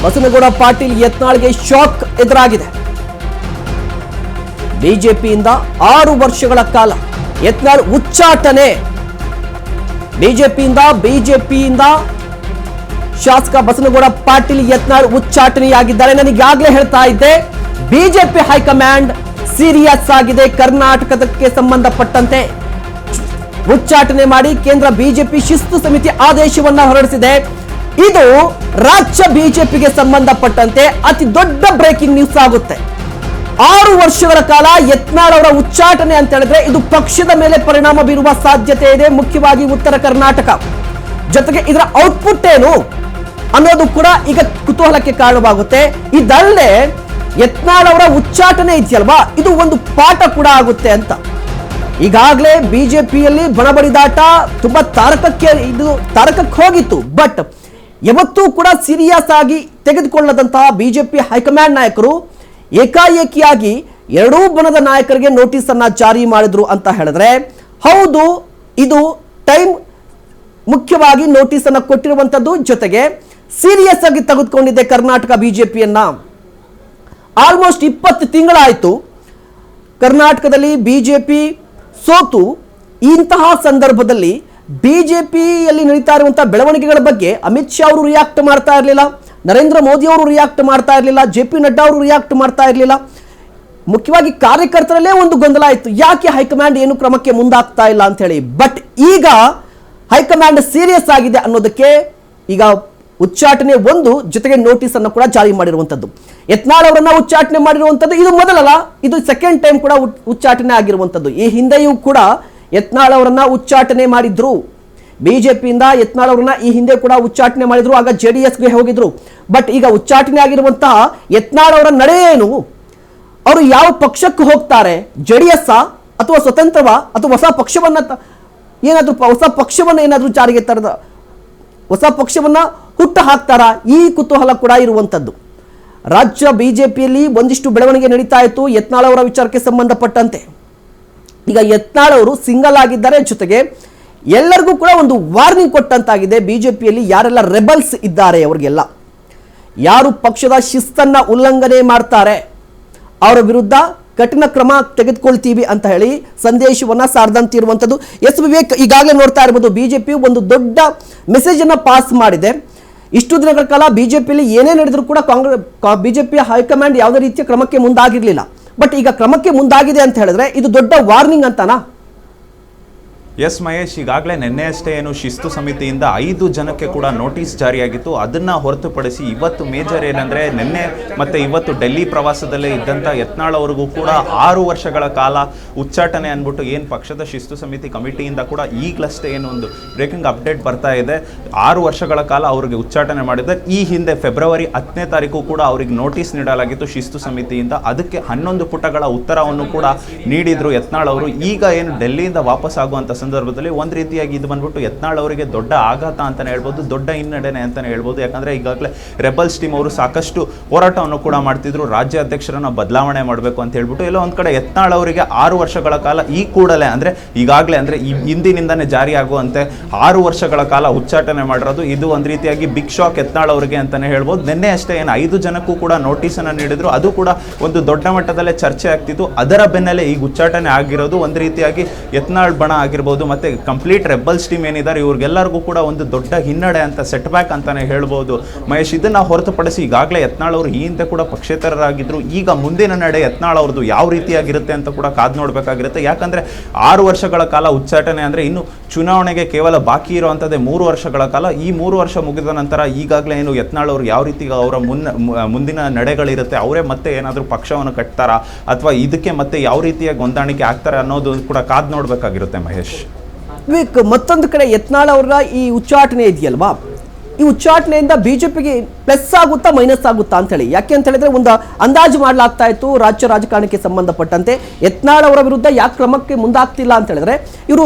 Basanagouda Patil ಯತ್ನಾಳ್ಗೆ shock ಎದುರಾಗಿದೆ. ಬಿಜೆಪಿಯಿಂದ 6 ವರ್ಷಗಳ ಕಾಲ ಯತ್ನಾಳ್ ಉಚ್ಚಾಟನೆ. ಬಿಜೆಪಿಯಿಂದ ಶಾಸಕ ಬಸನಗೌಡ ಪಾಟೀಲ್ ಯತ್ನಾಳ್ ಉಚ್ಚಾಟನೆಯಾಗಿದ್ದಾರೆ. ನನಗಾಗಲೇ ಹೇಳ್ತಾ ಇದ್ದೆ, ಬಿಜೆಪಿ ಹೈಕಮಾಂಡ್ ಸೀರಿಯಸ್ ಆಗಿದೆ. ಕರ್ನಾಟಕಕ್ಕೆ ಸಂಬಂಧಪಟ್ಟಂತೆ ಉಚ್ಚಾಟನೆ ಮಾಡಿ ಕೇಂದ್ರ ಬಿಜೆಪಿ ಶಿಸ್ತು ಸಮಿತಿ ಆದೇಶವನ್ನ ಹೊರಡಿಸಿದೆ. ಇದು ರಾಜ್ಯ ಬಿಜೆಪಿಗೆ ಸಂಬಂಧಪಟ್ಟಂತೆ ಅತಿ ದೊಡ್ಡ ಬ್ರೇಕಿಂಗ್ ನ್ಯೂಸ್ ಆಗುತ್ತೆ. 6 ವರ್ಷಗಳ ಕಾಲ ಯತ್ನಾಳ್ ಅವರ ಉಚ್ಚಾಟನೆ ಅಂತ ಹೇಳಿದ್ರೆ ಇದು ಪಕ್ಷದ ಮೇಲೆ ಪರಿಣಾಮ ಬೀರುವ ಸಾಧ್ಯತೆ ಇದೆ, ಮುಖ್ಯವಾಗಿ ಉತ್ತರ ಕರ್ನಾಟಕ. ಜೊತೆಗೆ ಇದರ ಔಟ್ಪುಟ್ ಏನು ಅನ್ನೋದು ಕೂಡ ಈಗ ಕುತೂಹಲಕ್ಕೆ ಕಾರಣವಾಗುತ್ತೆ. ಇದಲ್ಲದೆ ಯತ್ನಾಳ್ ಅವರ ಉಚ್ಚಾಟನೆ ಇದೆಯಲ್ವಾ, ಇದು ಒಂದು ಪಾಠ ಕೂಡ ಆಗುತ್ತೆ ಅಂತ. ಈಗಾಗಲೇ ಬಿಜೆಪಿಯಲ್ಲಿ ಬಣಬಡಿದಾಟ ತುಂಬಾ ತಾರಕಕ್ಕೆ ಹೋಗಿತ್ತು. ಬಟ್ ಯಾವತ್ತೂ ಕೂಡ ಸೀರಿಯಸ್ ಆಗಿ ತೆಗೆದುಕೊಳ್ಳದಂತಹ ಬಿಜೆಪಿ ಹೈಕಮಾಂಡ್ ನಾಯಕರು ಏಕಾಏಕಿಯಾಗಿ ಎರಡೂ ಬಣದ ನಾಯಕರಿಗೆ ನೋಟಿಸ್ ಅನ್ನ ಜಾರಿ ಮಾಡಿದ್ರು ಅಂತ ಹೇಳಿದ್ರೆ ಹೌದು, ಇದು ಟೈಮ್ ಮುಖ್ಯವಾಗಿ ನೋಟಿಸ್ ಅನ್ನ ಕೊಟ್ಟಿರುವಂತದ್ದು. ಜೊತೆಗೆ ಸೀರಿಯಸ್ ಆಗಿ ತೆಗೆದುಕೊಂಡಿದೆ ಕರ್ನಾಟಕ ಬಿಜೆಪಿಯನ್ನ. ಆಲ್ಮೋಸ್ಟ್ 20 ತಿಂಗಳಾಯಿತು ಕರ್ನಾಟಕದಲ್ಲಿ ಬಿಜೆಪಿ ಸೋತು. ಇಂತಹ ಸಂದರ್ಭದಲ್ಲಿ ಬಿಜೆಪಿಯಲ್ಲಿ ನಡೀತಾ ಇರುವಂತಹ ಬೆಳವಣಿಗೆಗಳ ಬಗ್ಗೆ ಅಮಿತ್ ಶಾ ಅವರು ರಿಯಾಕ್ಟ್ ಮಾಡ್ತಾ ಇರಲಿಲ್ಲ, ನರೇಂದ್ರ ಮೋದಿ ಅವರು ರಿಯಾಕ್ಟ್ ಮಾಡ್ತಾ ಇರಲಿಲ್ಲ, JP ನಡ್ಡಾ ಅವರು ರಿಯಾಕ್ಟ್ ಮಾಡ್ತಾ ಇರಲಿಲ್ಲ. ಮುಖ್ಯವಾಗಿ ಕಾರ್ಯಕರ್ತರಲ್ಲೇ ಒಂದು ಗೊಂದಲ ಇತ್ತು, ಯಾಕೆ ಹೈಕಮಾಂಡ್ ಏನು ಕ್ರಮಕ್ಕೆ ಮುಂದಾಗ್ತಾ ಇಲ್ಲ ಅಂತ ಹೇಳಿ. ಬಟ್ ಈಗ ಹೈಕಮಾಂಡ್ ಸೀರಿಯಸ್ ಆಗಿದೆ ಅನ್ನೋದಕ್ಕೆ ಈಗ ಉಚ್ಚಾಟನೆ ಒಂದು, ಜೊತೆಗೆ ನೋಟಿಸ್ ಅನ್ನು ಕೂಡ ಜಾರಿ ಮಾಡಿರುವಂತದ್ದು. ಯತ್ನಾಳ್ ಅವರನ್ನ ಉಚ್ಚಾಟನೆ ಮಾಡಿರುವಂತದ್ದು ಇದು ಮೊದಲಲ್ಲ, ಇದು ಸೆಕೆಂಡ್ ಟೈಮ್ ಕೂಡ ಉಚ್ಚಾಟನೆ ಆಗಿರುವಂತದ್ದು. ಈ ಹಿಂದೆಯೂ ಕೂಡ ಯತ್ನಾಳ್ ಅವರನ್ನ ಉಚ್ಚಾಟನೆ ಮಾಡಿದ್ರು. ಬಿಜೆಪಿಯಿಂದ ಯತ್ನಾಳ್ ಅವರನ್ನ ಈ ಹಿಂದೆ ಕೂಡ ಉಚ್ಚಾಟನೆ ಮಾಡಿದ್ರು, ಆಗ JDSಗೆ ಹೋಗಿದ್ರು. ಬಟ್ ಈಗ ಉಚ್ಚಾಟನೆ ಆಗಿರುವಂತಹ ಯತ್ನಾಳ್ ಅವರ ನಡೆ ಏನು, ಅವರು ಯಾವ ಪಕ್ಷಕ್ಕೆ ಹೋಗ್ತಾರೆ, JDS ಅಥವಾ ಸ್ವತಂತ್ರವ ಅಥವಾ ಹೊಸ ಪಕ್ಷವನ್ನ ಏನಾದ್ರೂ ಜಾರಿಗೆ ತರದ ಹೊಸ ಪಕ್ಷವನ್ನ ಹುಟ್ಟು ಹಾಕ್ತಾರಾ, ಈ ಕುತೂಹಲ ಕೂಡ ಇರುವಂತದ್ದು. ರಾಜ್ಯ ಬಿಜೆಪಿಯಲ್ಲಿ ಒಂದಿಷ್ಟು ಬೆಳವಣಿಗೆ ನಡೀತಾ ಇತ್ತು ಯತ್ನಾಳ್ ಅವರ ವಿಚಾರಕ್ಕೆ ಸಂಬಂಧಪಟ್ಟಂತೆ. ಈಗ ಯತ್ನಾಳ್ ಅವರು ಸಿಂಗಲ್ ಆಗಿದ್ದಾರೆ, ಜೊತೆಗೆ ಎಲ್ಲರಿಗೂ ಕೂಡ ಒಂದು ವಾರ್ನಿಂಗ್ ಕೊಟ್ಟಂತಾಗಿದೆ. ಬಿಜೆಪಿಯಲ್ಲಿ ಯಾರೆಲ್ಲ ರೆಬಲ್ಸ್ ಇದ್ದಾರೆ ಅವರಿಗೆಲ್ಲ, ಯಾರು ಪಕ್ಷದ ಶಿಸ್ತನ್ನ ಉಲ್ಲಂಘನೆ ಮಾಡ್ತಾರೆ ಅವರ ವಿರುದ್ಧ ಕಠಿಣ ಕ್ರಮ ತೆಗೆದುಕೊಳ್ತೀವಿ ಅಂತ ಹೇಳಿ ಸಂದೇಶವನ್ನ ಸಾರದಂತಿರುವಂಥದ್ದು. ಎಸ್ ವಿವೇಕ್, ಈಗಾಗಲೇ ನೋಡ್ತಾ ಇರಬಹುದು ಬಿಜೆಪಿ ಒಂದು ದೊಡ್ಡ ಮೆಸೇಜ್ ಅನ್ನ ಪಾಸ್ ಮಾಡಿದೆ. ಇಷ್ಟು ದಿನಗಳ ಕಾಲ ಬಿಜೆಪಿಯಲ್ಲಿ ಏನೇ ನಡೆದರೂ ಕೂಡ ಬಿಜೆಪಿ ಹೈಕಮಾಂಡ್ ಯಾವುದೇ ರೀತಿಯ ಕ್ರಮಕ್ಕೆ ಮುಂದಾಗಿರಲಿಲ್ಲ. ಬಟ್ ಈಗ ಕ್ರಮಕ್ಕೆ ಮುಂದಾಗಿದೆ ಅಂತ ಹೇಳಿದ್ರೆ ಇದು ದೊಡ್ಡ ವಾರ್ನಿಂಗ್ ಅಂತಾನಾ? ಎಸ್ ಮಹೇಶ್, ಈಗಾಗಲೇ ನಿನ್ನೆಯಷ್ಟೇ ಏನು ಶಿಸ್ತು ಸಮಿತಿಯಿಂದ 5 ಜನಕ್ಕೆ ಕೂಡ ನೋಟಿಸ್ ಜಾರಿಯಾಗಿತ್ತು. ಅದನ್ನು ಹೊರತುಪಡಿಸಿ ಇವತ್ತು ಮೇಜರ್ ಏನಂದರೆ ನಿನ್ನೆ ಮತ್ತು ಇವತ್ತು ಡೆಲ್ಲಿ ಪ್ರವಾಸದಲ್ಲೇ ಇದ್ದಂಥ ಯತ್ನಾಳ್ ಅವ್ರಿಗೂ ಕೂಡ 6 ವರ್ಷಗಳ ಕಾಲ ಉಚ್ಚಾಟನೆ ಅಂದ್ಬಿಟ್ಟು ಏನು ಪಕ್ಷದ ಶಿಸ್ತು ಸಮಿತಿ ಕಮಿಟಿಯಿಂದ ಕೂಡ ಈಗಲಷ್ಟೇ ಏನು ಒಂದು ಬ್ರೇಕಿಂಗ್ ಅಪ್ಡೇಟ್ ಬರ್ತಾ ಇದೆ. 6 ವರ್ಷಗಳ ಕಾಲ ಅವರಿಗೆ ಉಚ್ಚಾಟನೆ ಮಾಡಿದ್ದಾರೆ. ಈ ಹಿಂದೆ ಫೆಬ್ರವರಿ 10ನೇ ತಾರೀಕು ಕೂಡ ಅವರಿಗೆ ನೋಟಿಸ್ ನೀಡಲಾಗಿತ್ತು ಶಿಸ್ತು ಸಮಿತಿಯಿಂದ. ಅದಕ್ಕೆ 11 ಪುಟಗಳ ಉತ್ತರವನ್ನು ಕೂಡ ನೀಡಿದ್ರು ಯತ್ನಾಳ್ ಅವರು. ಈಗ ಏನು ಡೆಲ್ಲಿಯಿಂದ ವಾಪಸ್ ಆಗುವಂಥ ಸಂದರ್ಭದಲ್ಲಿ ಒಂದು ರೀತಿಯಾಗಿ ಇದು ಬಂದ್ಬಿಟ್ಟು ಯತ್ನಾಳ್ ಅವರಿಗೆ ದೊಡ್ಡ ಆಘಾತ ಅಂತಾನೆ ಹೇಳ್ಬೋದು, ದೊಡ್ಡ ಹಿನ್ನಡೆನೆ ಅಂತಾನೆ ಹೇಳ್ಬೋದು. ಯಾಕಂದ್ರೆ ಈಗಾಗಲೇ ರೆಬಲ್ಸ್ ಟೀಮ್ ಅವರು ಸಾಕಷ್ಟು ಹೋರಾಟವನ್ನು ಕೂಡ ಮಾಡ್ತಿದ್ರು, ರಾಜ್ಯ ಅಧ್ಯಕ್ಷರನ್ನ ಬದಲಾವಣೆ ಮಾಡಬೇಕು ಅಂತ ಹೇಳ್ಬಿಟ್ಟು. ಎಲ್ಲೋ ಒಂದ್ ಕಡೆ ಯತ್ನಾಳ್ ಅವರಿಗೆ 6 ವರ್ಷಗಳ ಕಾಲ ಈ ಕೂಡಲೇ ಅಂದ್ರೆ ಈಗಾಗಲೇ ಅಂದ್ರೆ ಈ ಹಿಂದಿನಿಂದಾನೇ ಜಾರಿ ಆಗುವಂತೆ 6 ವರ್ಷಗಳ ಕಾಲ ಉಚ್ಚಾಟನೆ ಮಾಡಿರೋದು ಇದು ಒಂದು ರೀತಿಯಾಗಿ ಬಿಗ್ ಶಾಕ್ ಯತ್ನಾಳ್ ಅವರಿಗೆ ಅಂತಾನೆ ಹೇಳ್ಬೋದು. ನಿನ್ನೆ ಅಷ್ಟೇ ಏನು 5 ಜನಕ್ಕೂ ಕೂಡ ನೋಟಿಸ್ ಅನ್ನ ನೀಡಿದ್ರು, ಅದು ಕೂಡ ಒಂದು ದೊಡ್ಡ ಮಟ್ಟದಲ್ಲೇ ಚರ್ಚೆ ಆಗ್ತಿತ್ತು. ಅದರ ಬೆನ್ನಲ್ಲೇ ಈಗ ಉಚ್ಚಾಟನೆ ಆಗಿರೋದು ಒಂದು ರೀತಿಯಾಗಿ ಯತ್ನಾಳ್ ಬಣ ಆಗಿರ್ಬೋದು ಮತ್ತೆ ಕಂಪ್ಲೀಟ್ ರೆಬಲ್ಸ್ ಟೀಮ್ ಏನಿದ್ದಾರೆ ಇವ್ರಿಗೆಲ್ಲರಿಗೂ ಕೂಡ ಒಂದು ದೊಡ್ಡ ಹಿನ್ನಡೆ ಅಂತ ಸೆಟ್ ಬ್ಯಾಕ್ ಅಂತಾನೆ ಹೇಳ್ಬೋದು ಮಹೇಶ್. ಇದನ್ನ ಹೊರತುಪಡಿಸಿ ಈಗಾಗಲೇ ಯತ್ನಾಳ್ ಅವರು ಈ ಹಿಂದೆ ಕೂಡ ಪಕ್ಷೇತರರಾಗಿದ್ರು. ಈಗ ಮುಂದಿನ ನಡೆ ಯತ್ನಾಳ್ ಅವ್ರದ್ದು ಯಾವ ರೀತಿಯಾಗಿರುತ್ತೆ ಅಂತ ಕೂಡ ಕಾದು ನೋಡ್ಬೇಕಾಗಿರುತ್ತೆ. ಯಾಕಂದ್ರೆ 6 ವರ್ಷಗಳ ಕಾಲ ಉಚ್ಚಾಟನೆ ಅಂದ್ರೆ ಇನ್ನು ಚುನಾವಣೆಗೆ ಕೇವಲ ಬಾಕಿ ಇರುವಂತದ್ದೇ 3 ವರ್ಷಗಳ ಕಾಲ. ಈ 3 ವರ್ಷ ಮುಗಿದ ನಂತರ ಈಗಾಗಲೇ ಏನು ಯತ್ನಾಳ್ ಅವರು ಯಾವ ರೀತಿ ಅವರ ಮುಂದಿನ ನಡೆಗಳಿರುತ್ತೆ, ಅವರೇ ಮತ್ತೆ ಏನಾದರೂ ಪಕ್ಷವನ್ನು ಕಟ್ತಾರಾ ಅಥವಾ ಇದಕ್ಕೆ ಮತ್ತೆ ಯಾವ ರೀತಿಯಾಗಿ ಹೊಂದಾಣಿಕೆ ಆಗ್ತಾರೆ ಅನ್ನೋದು ಕೂಡ ಕಾದು ನೋಡ್ಬೇಕಾಗಿರುತ್ತೆ ಮಹೇಶ್. ಮತ್ತೊಂದು ಕಡೆ ಯತ್ನಾಳ್ ಅವರ ಈ ಉಚ್ಚಾಟನೆ ಇದೆಯಲ್ವಾ, ಈ ಉಚ್ಚಾಟನೆಯಿಂದ ಬಿಜೆಪಿಗೆ ಪ್ಲಸ್ ಆಗುತ್ತಾ ಮೈನಸ್ ಆಗುತ್ತಾ ಅಂತ ಹೇಳಿ, ಯಾಕೆ ಅಂತ ಹೇಳಿದ್ರೆ ಒಂದು ಅಂದಾಜು ಮಾಡಲಾಗ್ತಾ ಇತ್ತು ರಾಜ್ಯ ರಾಜಕಾರಣಕ್ಕೆ ಸಂಬಂಧಪಟ್ಟಂತೆ ಯತ್ನಾಳ್ ಅವರ ವಿರುದ್ಧ ಯಾಕೆ ಕ್ರಮಕ್ಕೆ ಮುಂದಾಗ್ತಿಲ್ಲ ಅಂತ ಹೇಳಿದ್ರೆ ಇವರು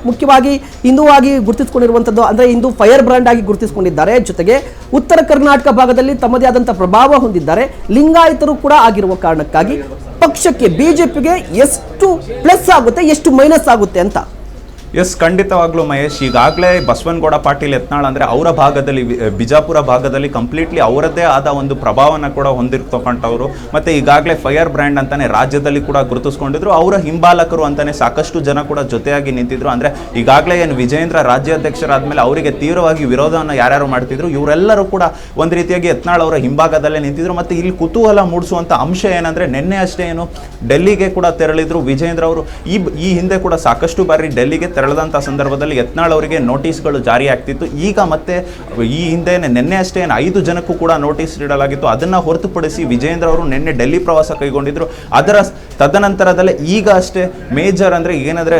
ಮುಖ್ಯವಾಗಿ ಹಿಂದೂವಾಗಿ ಗುರುತಿಸಿಕೊಂಡಿರುವಂಥದ್ದು, ಅಂದ್ರೆ ಹಿಂದೂ ಫೈರ್ ಬ್ರ್ಯಾಂಡ್ ಆಗಿ ಗುರುತಿಸಿಕೊಂಡಿದ್ದಾರೆ. ಜೊತೆಗೆ ಉತ್ತರ ಕರ್ನಾಟಕ ಭಾಗದಲ್ಲಿ ತಮ್ಮದೇ ಆದಂತಹ ಪ್ರಭಾವ ಹೊಂದಿದ್ದಾರೆ, ಲಿಂಗಾಯತರು ಕೂಡ ಆಗಿರುವ ಕಾರಣಕ್ಕಾಗಿ ಪಕ್ಷಕ್ಕೆ ಬಿಜೆಪಿಗೆ ಎಷ್ಟು ಪ್ಲಸ್ ಆಗುತ್ತೆ ಎಷ್ಟು ಮೈನಸ್ ಆಗುತ್ತೆ ಅಂತ ಎಸ್, ಖಂಡಿತವಾಗ್ಲೂ ಮಹೇಶ್. ಈಗಾಗಲೇ ಬಸವನಗೌಡ ಪಾಟೀಲ್ ಯತ್ನಾಳ್ ಅಂದರೆ ಅವರ ಭಾಗದಲ್ಲಿ, ಬಿಜಾಪುರ ಭಾಗದಲ್ಲಿ ಕಂಪ್ಲೀಟ್ಲಿ ಅವರದ್ದೇ ಆದ ಒಂದು ಪ್ರಭಾವನ ಕೂಡ ಹೊಂದಿರ್ತಕ್ಕಂಥವ್ರು. ಮತ್ತು ಈಗಾಗಲೇ ಫೈರ್ ಬ್ರ್ಯಾಂಡ್ ಅಂತಾನೆ ರಾಜ್ಯದಲ್ಲಿ ಕೂಡ ಗುರುತಿಸ್ಕೊಂಡಿದ್ರು. ಅವರ ಹಿಂಬಾಲಕರು ಅಂತಾನೆ ಸಾಕಷ್ಟು ಜನ ಕೂಡ ಜೊತೆಯಾಗಿ ನಿಂತಿದ್ರು. ಅಂದರೆ ಈಗಾಗಲೇ ಏನು ವಿಜೇಂದ್ರ ರಾಜ್ಯಾಧ್ಯಕ್ಷರಾದ್ಮೇಲೆ ಅವರಿಗೆ ತೀವ್ರವಾಗಿ ವಿರೋಧವನ್ನು ಯಾರ್ಯಾರು ಮಾಡ್ತಿದ್ರು, ಇವರೆಲ್ಲರೂ ಕೂಡ ಒಂದು ರೀತಿಯಾಗಿ ಯತ್ನಾಳ್ ಅವರ ಹಿಂಭಾಗದಲ್ಲೇ ನಿಂತಿದ್ರು. ಮತ್ತು ಇಲ್ಲಿ ಕುತೂಹಲ ಮೂಡಿಸುವಂಥ ಅಂಶ ಏನಂದರೆ, ನಿನ್ನೆ ಅಷ್ಟೇ ಏನು ಡೆಲ್ಲಿಗೆ ಕೂಡ ತೆರಳಿದ್ರು ವಿಜೇಂದ್ರ ಅವರು. ಈ ಹಿಂದೆ ಕೂಡ ಸಾಕಷ್ಟು ಬಾರಿ ಡೆಲ್ಲಿಗೆ ತೆರಳದಂಥ ಸಂದರ್ಭದಲ್ಲಿ ಯತ್ನಾಳ್ ಅವರಿಗೆ ನೋಟಿಸ್ಗಳು ಜಾರಿ ಆಗ್ತಿತ್ತು. ಈಗ ಮತ್ತೆ ಈ ಹಿಂದೆ ನಿನ್ನೆ ಅಷ್ಟೇ 5 ಜನಕ್ಕೂ ಕೂಡ ನೋಟಿಸ್ ನೀಡಲಾಗಿತ್ತು. ಅದನ್ನು ಹೊರತುಪಡಿಸಿ ವಿಜೇಂದ್ರ ಅವರು ನಿನ್ನೆ ಡೆಲ್ಲಿ ಪ್ರವಾಸ ಕೈಗೊಂಡಿದ್ರು. ಅದರ ತದನಂತರದಲ್ಲೇ ಈಗ ಅಷ್ಟೇ ಮೇಜರ್ ಅಂದರೆ ಏನಂದರೆ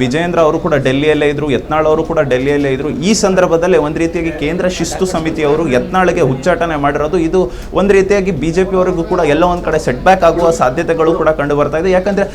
ವಿಜೇಂದ್ರ ಅವರು ಕೂಡ ಡೆಲ್ಲಿಯಲ್ಲೇ ಇದ್ರು, ಯತ್ನಾಳ್ ಅವರು ಕೂಡ ಡೆಲ್ಲಿಯಲ್ಲೇ ಇದ್ರು. ಈ ಸಂದರ್ಭದಲ್ಲೇ ಒಂದು ರೀತಿಯಾಗಿ ಕೇಂದ್ರ ಶಿಸ್ತು ಸಮಿತಿಯವರು ಯತ್ನಾಳ್ಗೆ ಹುಚ್ಚಾಟನೆ ಮಾಡಿರೋದು ಇದು ಒಂದು ರೀತಿಯಾಗಿ ಬಿಜೆಪಿ ಅವರಿಗೂ ಕೂಡ ಎಲ್ಲ ಒಂದು ಕಡೆ ಸೆಟ್ ಬ್ಯಾಕ್ ಆಗುವ ಸಾಧ್ಯತೆಗಳು ಕೂಡ ಕಂಡು ಬರ್ತಾ ಇದೆ. ಯಾಕಂದ್ರೆ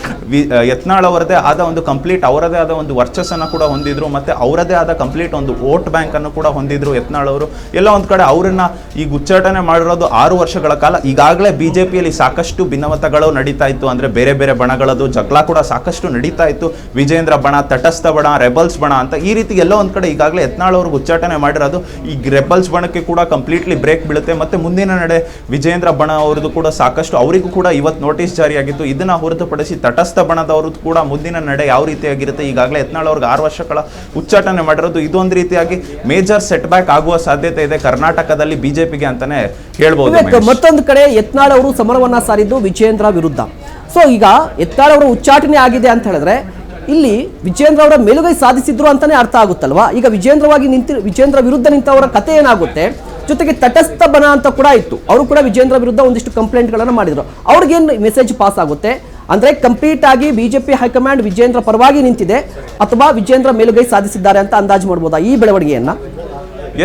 ಯತ್ನಾಳ್ ಅವರದೇ ಆದ ಒಂದು ಕಂಪ್ಲೀಟ್ ಅವರದೇ ಆದ ಒಂದು ವರ್ಚಸ್ಸನ್ನು ಕೂಡ ಹೊಂದಿದ್ರು, ಮತ್ತೆ ಅವರದೇ ಆದ ಕಂಪ್ಲೀಟ್ ಒಂದು ವೋಟ್ ಬ್ಯಾಂಕ್ ಅನ್ನು ಕೂಡ ಹೊಂದಿದ್ರು ಯತ್ನಾಳ್ ಅವರು. ಎಲ್ಲ ಒಂದು ಕಡೆ ಅವರನ್ನ ಈಗ ಉಚ್ಚಾಟನೆ ಮಾಡಿರೋದು 6 ವರ್ಷಗಳ ಕಾಲ. ಈಗಾಗಲೇ ಬಿಜೆಪಿಯಲ್ಲಿ ಸಾಕಷ್ಟು ಭಿನ್ನಮತಗಳು ನಡೀತಾ ಇತ್ತು. ಅಂದ್ರೆ ಬೇರೆ ಬೇರೆ ಬಣಗಳದ್ದು ಜಗಳ ಕೂಡ ಸಾಕಷ್ಟು ನಡೀತಾ ಇತ್ತು. ವಿಜೇಂದ್ರ ಬಣ, ತಟಸ್ಥ ಬಣ, ರೆಬಲ್ಸ್ ಬಣ ಅಂತ ಈ ರೀತಿ ಎಲ್ಲ ಒಂದು ಕಡೆ ಈಗಾಗಲೇ ಯತ್ನಾಳ್ ಅವ್ರಿಗೆ ಉಚ್ಚಾಟನೆ ಮಾಡಿರೋದು. ಈ ರೆಬಲ್ಸ್ ಬಣಕ್ಕೆ ಕೂಡ ಕಂಪ್ಲೀಟ್ಲಿ ಬ್ರೇಕ್ ಬೀಳುತ್ತೆ. ಮತ್ತೆ ಮುಂದಿನ ನಡೆ ವಿಜೇಂದ್ರ ಬಣ ಅವ್ರದ್ದು ಕೂಡ ಸಾಕಷ್ಟು, ಅವರಿಗೂ ಕೂಡ ಇವತ್ತು ನೋಟಿಸ್ ಜಾರಿಯಾಗಿತ್ತು. ಇದನ್ನ ಹೊರತುಪಡಿಸಿ ತಟಸ್ಥ ಬಣದವ್ರದ್ದು ಕೂಡ ಮುಂದಿನ ನಡೆ ಯಾವ ರೀತಿಯಾಗಿರುತ್ತೆ, ಈಗಾಗಲೇ ಯತ್ನಾಳ್ ಅವ್ರಿಗೆ 6 ವರ್ಷಗಳ ಉಚ್ಚಾಟನೆ ಮಾಡಿರೋದು ಇದೊಂದು ರೀತಿಯಾಗಿ ಮೇಜರ್ ಸೆಟ್ ಬ್ಯಾಕ್ ಆಗುವ ಸಾಧ್ಯತೆ ಇದೆ ಕರ್ನಾಟಕದಲ್ಲಿ ಬಿಜೆಪಿಗೆ ಅಂತಾನೆ ಹೇಳ್ಬೋದು. ಮತ್ತೊಂದು ಕಡೆ ಯತ್ನಾಳ್ ಅವರು ಸಮರವನ್ನ ಸಾರಿದ್ದು ವಿಜೇಂದ್ರ ವಿರುದ್ಧ. ಸೊ ಈಗ ಯತ್ನಾಳ್ ಅವರ ಉಚ್ಚಾಟನೆ ಆಗಿದೆ ಅಂತ ಹೇಳಿದ್ರೆ ಇಲ್ಲಿ ವಿಜೇಂದ್ರ ಅವರ ಮೇಲುಗೈ ಸಾಧಿಸಿದ್ರು ಅಂತಾನೆ ಅರ್ಥ ಆಗುತ್ತಲ್ವಾ. ಈಗ ವಿಜೇಂದ್ರ ವಿರುದ್ಧ ನಿಂತವರ ಕತೆ ಏನಾಗುತ್ತೆ, ಜೊತೆಗೆ ತಟಸ್ಥ ಬಣ ಅಂತ ಕೂಡ ಇತ್ತು, ಅವರು ಕೂಡ ವಿಜೇಂದ್ರ ವಿರುದ್ಧ ಒಂದಿಷ್ಟು ಕಂಪ್ಲೇಂಟ್ಗಳನ್ನು ಮಾಡಿದ್ರು. ಅವ್ರಿಗೇನು ಮೆಸೇಜ್ ಪಾಸ್ ಆಗುತ್ತೆ ಅಂದ್ರೆ ಕಂಪ್ಲೀಟ್ ಆಗಿ ಬಿಜೆಪಿ ಹೈಕಮಾಂಡ್ ವಿಜೇಂದ್ರ ಪರವಾಗಿ ನಿಂತಿದೆ ಅಥವಾ ವಿಜೇಂದ್ರ ಮೇಲುಗೈ ಸಾಧಿಸಿದ್ದಾರೆ ಅಂತ ಅಂದಾಜು ಮಾಡಬಹುದಾ ಈ ಬೆಳವಣಿಗೆಯನ್ನ?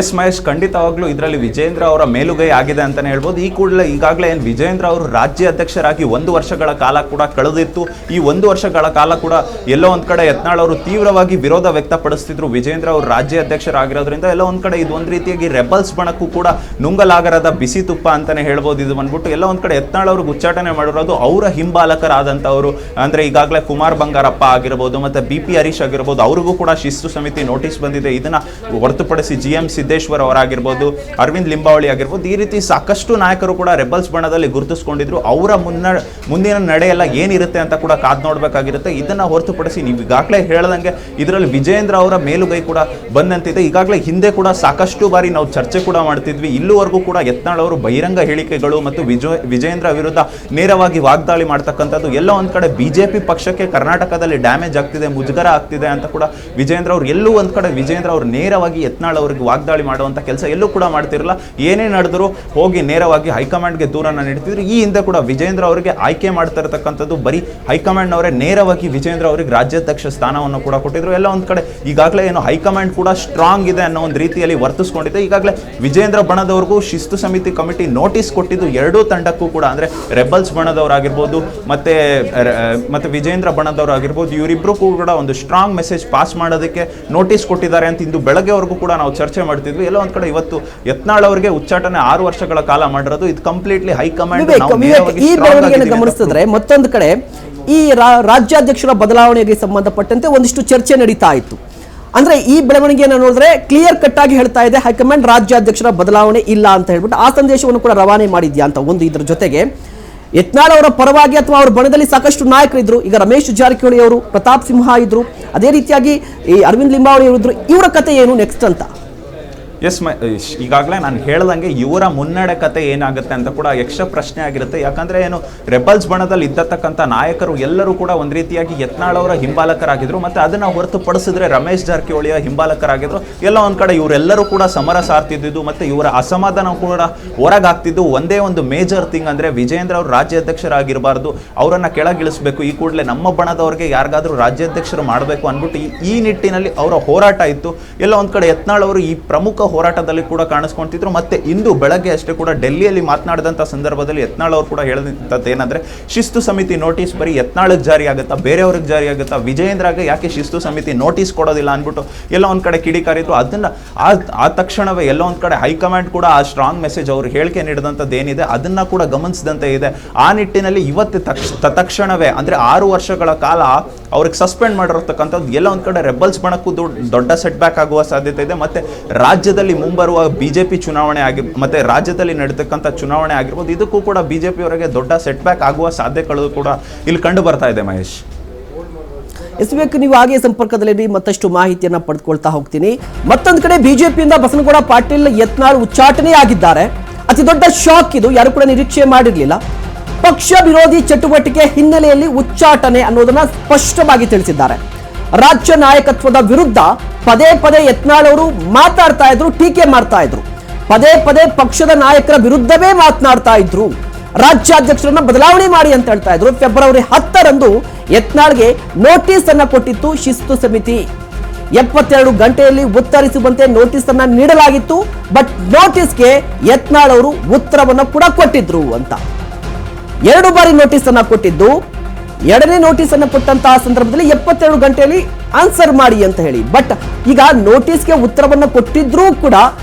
ಎಸ್ ಮಹೇಶ್, ಖಂಡಿತವಾಗ್ಲೂ ಇದರಲ್ಲಿ ವಿಜೇಂದ್ರ ಅವರ ಮೇಲುಗೈ ಆಗಿದೆ ಅಂತಾನೆ ಹೇಳ್ಬೋದು. ಈ ಕೂಡಲೇ ಈಗಾಗಲೇ ಏನು ವಿಜೇಂದ್ರ ಅವರು ರಾಜ್ಯ ಅಧ್ಯಕ್ಷರಾಗಿ 1 ವರ್ಷಗಳ ಕಾಲ ಕೂಡ ಕಳೆದಿತ್ತು. ಈ 1 ವರ್ಷಗಳ ಕಾಲ ಕೂಡ ಎಲ್ಲೋ ಒಂದು ಕಡೆ ಯತ್ನಾಳ್ ಅವರು ತೀವ್ರವಾಗಿ ವಿರೋಧ ವ್ಯಕ್ತಪಡಿಸ್ತಿದ್ರು. ವಿಜೇಂದ್ರ ಅವರು ರಾಜ್ಯ ಅಧ್ಯಕ್ಷರಾಗಿರೋದ್ರಿಂದ ಎಲ್ಲೋ ಒಂದು ಕಡೆ ಇದು ಒಂದು ರೀತಿಯಾಗಿ ರೆಬಲ್ಸ್ ಬಣಕ್ಕೂ ಕೂಡ ನುಂಗಲಾಗರದ ಬಿಸಿ ತುಪ್ಪ ಅಂತಾನೆ ಹೇಳ್ಬೋದು. ಇದು ಬಂದ್ಬಿಟ್ಟು ಎಲ್ಲ ಒಂದು ಕಡೆ ಯತ್ನಾಳ್ ಅವ್ರಿಗೆ ಉಚ್ಚಾಟನೆ ಮಾಡಿರೋದು ಅವರ ಹಿಂಬಾಲಕರಾದಂಥವರು. ಅಂದ್ರೆ ಈಗಾಗಲೇ ಕುಮಾರ್ ಬಂಗಾರಪ್ಪ ಆಗಿರ್ಬೋದು, ಮತ್ತೆ BP ಹರೀಶ್ ಆಗಿರ್ಬೋದು, ಅವ್ರಿಗೂ ಕೂಡ ಶಿಸ್ತು ಸಮಿತಿ ನೋಟಿಸ್ ಬಂದಿದೆ. ಇದನ್ನ ಹೊರತುಪಡಿಸಿ GM ಸಿದ್ದೇಶ್ವರ್ ಅವರಾಗಿರ್ಬೋದು, ಅರವಿಂದ್ ಲಿಂಬಾವಳಿ ಆಗಿರ್ಬೋದು, ಈ ರೀತಿ ಸಾಕಷ್ಟು ನಾಯಕರು ಕೂಡ ರೆಬಲ್ಸ್ ಬಣದಲ್ಲಿ ಗುರುತಿಸ್ಕೊಂಡಿದ್ರು. ಅವರ ಮುಂದಿನ ನಡೆಯೆಲ್ಲ ಏನಿರುತ್ತೆ ಅಂತ ಕೂಡ ಕಾದ್ ನೋಡ್ಬೇಕಾಗಿರುತ್ತೆ. ಇದನ್ನ ಹೊರತುಪಡಿಸಿ ನೀವು ಈಗಾಗಲೇ ಹೇಳ್ದಂಗೆ ಇದರಲ್ಲಿ ವಿಜೇಂದ್ರ ಅವರ ಮೇಲುಗೈ ಕೂಡ ಬಂದಂತಿದೆ. ಈಗಾಗಲೇ ಹಿಂದೆ ಕೂಡ ಸಾಕಷ್ಟು ಬಾರಿ ನಾವು ಚರ್ಚೆ ಕೂಡ ಮಾಡ್ತಿದ್ವಿ. ಇಲ್ಲಿವರೆಗೂ ಕೂಡ ಯತ್ನಾಳ್ ಅವರು ಬಹಿರಂಗ ಹೇಳಿಕೆಗಳು ಮತ್ತು ವಿಜೇಂದ್ರ ವಿರುದ್ಧ ನೇರವಾಗಿ ವಾಗ್ದಾಳಿ ಮಾಡ್ತಕ್ಕಂಥದ್ದು ಎಲ್ಲ ಒಂದ್ ಕಡೆ ಬಿಜೆಪಿ ಪಕ್ಷಕ್ಕೆ ಕರ್ನಾಟಕದಲ್ಲಿ ಡ್ಯಾಮೇಜ್ ಆಗ್ತಿದೆ, ಮುಜುಗರ ಆಗ್ತಿದೆ ಅಂತ ಕೂಡ ವಿಜೇಂದ್ರ ಅವರು ಎಲ್ಲೂ ಒಂದ್ ಕಡೆ ವಿಜೇಂದ್ರ ಅವರು ನೇರವಾಗಿ ಯತ್ನಾಳ್ ಅವರಿಗೆ ವಾಗ್ದಾಳಿ ಮಾಡುವಂತ ಕೆಲಸ ಎಲ್ಲೂ ಕೂಡ ಮಾಡ್ತಿರಲ್ಲ. ಏನೇ ನಡೆದ್ರು ಹೋಗಿ ನೇರವಾಗಿ ಹೈಕಮಾಂಡ್ಗೆ ದೂರನ್ನ ನೀಡ್ತಿದ್ರು. ಈ ಹಿಂದೆ ಕೂಡ ವಿಜೇಂದ್ರ ಅವರಿಗೆ ಆಯ್ಕೆ ಮಾಡ್ತಾ ಇರತಕ್ಕಂಥದ್ದು ಬರೀ ಹೈಕಮಾಂಡ್ ಅವರೇ ನೇರವಾಗಿ ವಿಜೇಂದ್ರ ಅವರಿಗೆ ರಾಜ್ಯಾಧ್ಯಕ್ಷ ಸ್ಥಾನವನ್ನು ಕೂಡ ಕೊಟ್ಟಿದ್ರು. ಎಲ್ಲ ಒಂದ್ ಕಡೆ ಈಗಾಗಲೇ ಏನು ಹೈಕಮಾಂಡ್ ಕೂಡ ಸ್ಟ್ರಾಂಗ್ ಇದೆ ಅನ್ನೋ ಒಂದು ರೀತಿಯಲ್ಲಿ ವರ್ತಿಸ್ಕೊಂಡಿದೆ. ಈಗಾಗಲೇ ವಿಜೇಂದ್ರ ಬಣದವರೆಗೂ ಶಿಸ್ತು ಸಮಿತಿ ಕಮಿಟಿ ನೋಟಿಸ್ ಕೊಟ್ಟಿದ್ದು ಎರಡೂ ತಂಡಕ್ಕೂ ಕೂಡ, ಅಂದ್ರೆ ರೆಬಲ್ಸ್ ಬಣದವರಾಗಿರ್ಬೋದು ಮತ್ತೆ ವಿಜೇಂದ್ರ ಬಣದವರಾಗಿರ್ಬೋದು, ಇವರಿಬ್ರು ಕೂಡ ಒಂದು ಸ್ಟ್ರಾಂಗ್ ಮೆಸೇಜ್ ಪಾಸ್ ಮಾಡೋದಕ್ಕೆ ನೋಟಿಸ್ ಕೊಟ್ಟಿದ್ದಾರೆ ಅಂತ ಇಂದು ಬೆಳಗ್ಗೆವರೆಗೂ ಕೂಡ ನಾವು ಚರ್ಚೆ ಮಾಡ್ತಿದ್ವಿ. ಎಲ್ಲ ಒಂದ್ ಕಡೆ ಇವತ್ತು ಯತ್ನಾಳ್ ಅವರಿಗೆ ಉಚ್ಚಾಟನೆ 6 ವರ್ಷಗಳ ಕಾಲ ಮಾಡಿರೋದು ಇದು ಕಂಪ್ಲೀಟ್ಲಿ ಹೈಕಮಾಂಡ್ ಗಮನಿಸಿದ್ರೆ. ಮತ್ತೊಂದು ಕಡೆ ಈ ರಾಜ್ಯಾಧ್ಯಕ್ಷರ ಬದಲಾವಣೆಗೆ ಸಂಬಂಧಪಟ್ಟಂತೆ ಒಂದಿಷ್ಟು ಚರ್ಚೆ ನಡೀತಾ ಇತ್ತು. ಅಂದ್ರೆ ಈ ಬೆಳವಣಿಗೆಯನ್ನು ನೋಡಿದ್ರೆ ಕ್ಲಿಯರ್ ಕಟ್ ಆಗಿ ಹೇಳ್ತಾ ಇದೆ ಹೈಕಮಾಂಡ್ ರಾಜ್ಯಾಧ್ಯಕ್ಷರ ಬದಲಾವಣೆ ಇಲ್ಲ ಅಂತ ಹೇಳ್ಬಿಟ್ಟು ಆ ಸಂದೇಶವನ್ನು ಕೂಡ ರವಾನೆ ಮಾಡಿದ್ಯಾ ಅಂತ. ಒಂದು ಇದ್ರ ಜೊತೆಗೆ ಯತ್ನಾಳ್ ಅವರ ಪರವಾಗಿ ಅಥವಾ ಅವರ ಬಣದಲ್ಲಿ ಸಾಕಷ್ಟು ನಾಯಕರಿದ್ರು. ಈಗ ರಮೇಶ್ ಜಾರಕಿಹೊಳಿ ಅವರು, ಪ್ರತಾಪ್ ಸಿಂಹ ಇದ್ರು, ಅದೇ ರೀತಿಯಾಗಿ ಈ ಅರವಿಂದ್ ಲಿಂಬಾವಳಿ ಇದ್ರು. ಇವರ ಕತೆ ಏನು ನೆಕ್ಸ್ಟ್ ಅಂತ? ಎಸ್ ಈಗಾಗಲೇ ನಾನು ಹೇಳ್ದಂಗೆ ಇವರ ಮುನ್ನಡೆ ಕತೆ ಏನಾಗುತ್ತೆ ಅಂತ ಕೂಡ ಯಕ್ಷ ಪ್ರಶ್ನೆ ಆಗಿರುತ್ತೆ. ಯಾಕಂದ್ರೆ ಏನು ರೆಬಲ್ಸ್ ಬಣದಲ್ಲಿ ಇದ್ದತಕ್ಕಂಥ ನಾಯಕರು ಎಲ್ಲರೂ ಕೂಡ ಒಂದು ರೀತಿಯಾಗಿ ಯತ್ನಾಳ್ ಅವರ ಹಿಂಬಾಲಕರಾಗಿದ್ರು. ಮತ್ತೆ ಅದನ್ನ ಹೊರತುಪಡಿಸಿದ್ರೆ ರಮೇಶ್ ಜಾರಕಿಹೊಳಿಯ ಹಿಂಬಾಲಕರಾಗಿದ್ರು. ಎಲ್ಲ ಒಂದ್ ಕಡೆ ಇವರೆಲ್ಲರೂ ಕೂಡ ಸಮರ ಸಾರ್ತಿದ್ದು ಮತ್ತೆ ಇವರ ಅಸಮಾಧಾನ ಕೂಡ ಹೊರಗಾಗ್ತಿದ್ದು. ಒಂದೇ ಒಂದು ಮೇಜರ್ ಥಿಂಗ್ ಅಂದ್ರೆ ವಿಜೇಂದ್ರ ಅವರು ರಾಜ್ಯಾಧ್ಯಕ್ಷರಾಗಿರಬಾರ್ದು, ಅವರನ್ನ ಕೆಳಗಿಳಿಸಬೇಕು. ಈ ಕೂಡಲೇ ನಮ್ಮ ಬಣದವರಿಗೆ ಯಾರಿಗಾದ್ರೂ ರಾಜ್ಯಾಧ್ಯಕ್ಷರು ಮಾಡಬೇಕು ಅಂದ್ಬಿಟ್ಟು ಈ ನಿಟ್ಟಿನಲ್ಲಿ ಅವರ ಹೋರಾಟ ಇತ್ತು. ಎಲ್ಲ ಒಂದ್ ಕಡೆ ಯತ್ನಾಳ್ ಅವರು ಈ ಪ್ರಮುಖ ಹೋರಾಟದಲ್ಲಿ ಕೂಡ ಕಾಣಿಸ್ಕೊಂತಿದ್ರು. ಮತ್ತೆ ಇಂದು ಬೆಳಗ್ಗೆ ಅಷ್ಟೇ ಕೂಡ ಡೆಲ್ಲಿಯಲ್ಲಿ ಮಾತನಾಡಿದಂಥ ಸಂದರ್ಭದಲ್ಲಿ ಯತ್ನಾಳ್ ಅವರು ಕೂಡ ಹೇಳಿದಂಥದ್ದು ಏನಂದ್ರೆ, ಶಿಸ್ತು ಸಮಿತಿ ನೋಟಿಸ್ ಬರೀ ಯತ್ನಾಳ್ಗೆ ಜಾರಿ ಆಗುತ್ತಾ, ಬೇರೆಯವ್ರಿಗೆ ಜಾರಿ ಆಗುತ್ತಾ, ವಿಜೇಂದ್ರಗೆ ಯಾಕೆ ಶಿಸ್ತು ಸಮಿತಿ ನೋಟಿಸ್ ಕೊಡೋದಿಲ್ಲ ಅಂದ್ಬಿಟ್ಟು ಎಲ್ಲ ಒಂದ್ ಕಡೆ ಕಿಡಿಕಾರಿದ್ರು. ಅದನ್ನ ಆ ತಕ್ಷಣವೇ ಎಲ್ಲ ಒಂದ್ ಕಡೆ ಹೈಕಮಾಂಡ್ ಕೂಡ ಆ ಸ್ಟ್ರಾಂಗ್ ಮೆಸೇಜ್ ಅವ್ರು ಹೇಳಿಕೆ ನೀಡಿದಂಥದ್ದು ಏನಿದೆ ಅದನ್ನ ಕೂಡ ಗಮನಿಸಿದಂತೆ ಇದೆ. ಆ ನಿಟ್ಟಿನಲ್ಲಿ ಇವತ್ತು ತಕ್ಷಣವೇ ಅಂದ್ರೆ 6 ವರ್ಷಗಳ ಕಾಲ ಅವ್ರಿಗೆ ಸಸ್ಪೆಂಡ್ ಮಾಡಿರತಕ್ಕಂಥದ್ದು ಎಲ್ಲ ಒಂದು ಕಡೆ ರೆಬಲ್ಸ್ ಬಣಕ್ಕೂ ದೊಡ್ಡ ಸೆಟ್ ಬ್ಯಾಕ್ ಆಗುವ ಸಾಧ್ಯತೆ ಇದೆ. ಮತ್ತೆ ರಾಜ್ಯದಲ್ಲಿ ಮುಂಬರುವ ಬಿಜೆಪಿ ಚುನಾವಣೆ ಮತ್ತೆ ರಾಜ್ಯದಲ್ಲಿ ನಡೀತಕ್ಕಂಥ ಚುನಾವಣೆ ಆಗಿರ್ಬೋದು, ಇದಕ್ಕೂ ಕೂಡ ಬಿಜೆಪಿ ಅವರಿಗೆ ದೊಡ್ಡ ಸೆಟ್ ಬ್ಯಾಕ್ ಆಗುವ ಸಾಧ್ಯತೆಗಳು ಕೂಡ ಇಲ್ಲಿ ಕಂಡು ಬರ್ತಾ ಇದೆ. ಮಹೇಶ್, ಎಸ್ಬೇಕು ನೀವು ಹಾಗೆ ಸಂಪರ್ಕದಲ್ಲಿ ಮತ್ತಷ್ಟು ಮಾಹಿತಿಯನ್ನ ಪಡೆದುಕೊಳ್ತಾ ಹೋಗ್ತೀನಿ. ಮತ್ತೊಂದು ಕಡೆ ಬಿಜೆಪಿಯಿಂದ ಬಸನಗೌಡ ಪಾಟೀಲ್ ಯತ್ನಾಳ್ ಉಚ್ಚಾಟನೆ ಆಗಿದ್ದಾರೆ. ಅತಿ ದೊಡ್ಡ ಶಾಕ್ ಇದು, ಯಾರು ಕೂಡ ನಿರೀಕ್ಷೆ ಮಾಡಿರಲಿಲ್ಲ. ಪಕ್ಷ ವಿರೋಧಿ ಚಟುವಟಿಕೆ ಹಿನ್ನೆಲೆಯಲ್ಲಿ ಉಚ್ಚಾಟನೆ ಅನ್ನೋದನ್ನ ಸ್ಪಷ್ಟವಾಗಿ ತಿಳಿಸಿದ್ದಾರೆ. ರಾಜ್ಯ ನಾಯಕತ್ವದ ವಿರುದ್ಧ ಪದೇ ಪದೇ ಯತ್ನಾಳ್ ಅವರು ಮಾತಾಡ್ತಾ ಇದ್ರು, ಟೀಕೆ ಮಾಡ್ತಾ ಇದ್ರು. ಪದೇ ಪದೇ ಪಕ್ಷದ ನಾಯಕರ ವಿರುದ್ಧವೇ ಮಾತನಾಡ್ತಾ ಇದ್ರು. ರಾಜ್ಯಾಧ್ಯಕ್ಷರನ್ನ ಬದಲಾವಣೆ ಮಾಡಿ ಅಂತ ಹೇಳ್ತಾ ಇದ್ರು. ಫೆಬ್ರವರಿ 10ರಂದು ಯತ್ನಾಳ್ಗೆ ನೋಟಿಸ್ ಅನ್ನ ಕೊಟ್ಟಿತ್ತು ಶಿಸ್ತು ಸಮಿತಿ. 72 ಗಂಟೆಯಲ್ಲಿ ಉತ್ತರಿಸುವಂತೆ ನೋಟಿಸ್ ಅನ್ನ ನೀಡಲಾಗಿತ್ತು. ಬಟ್ ನೋಟಿಸ್ಗೆ ಯತ್ನಾಳ್ ಅವರು ಉತ್ತರವನ್ನ ಕೂಡ ಕೊಟ್ಟಿದ್ರು ಅಂತ 2 ಬಾರಿ ನೋಟಿಸ್ ಅನ್ನ ಕೊಟ್ಟಿದ್ದು. 2ನೇ ನೋಟಿಸ್ ಅನ್ನ ಕೊಟ್ಟಂತಹ ಸಂದರ್ಭದಲ್ಲಿ 72 ಗಂಟೆಯಲ್ಲಿ ಆನ್ಸರ್ ಮಾಡಿ ಅಂತ ಹೇಳಿ. ಬಟ್ ಈಗ ನೋಟಿಸ್ಗೆ ಉತ್ತರವನ್ನ ಕೊಟ್ಟಿದ್ರೂ ಕೂಡ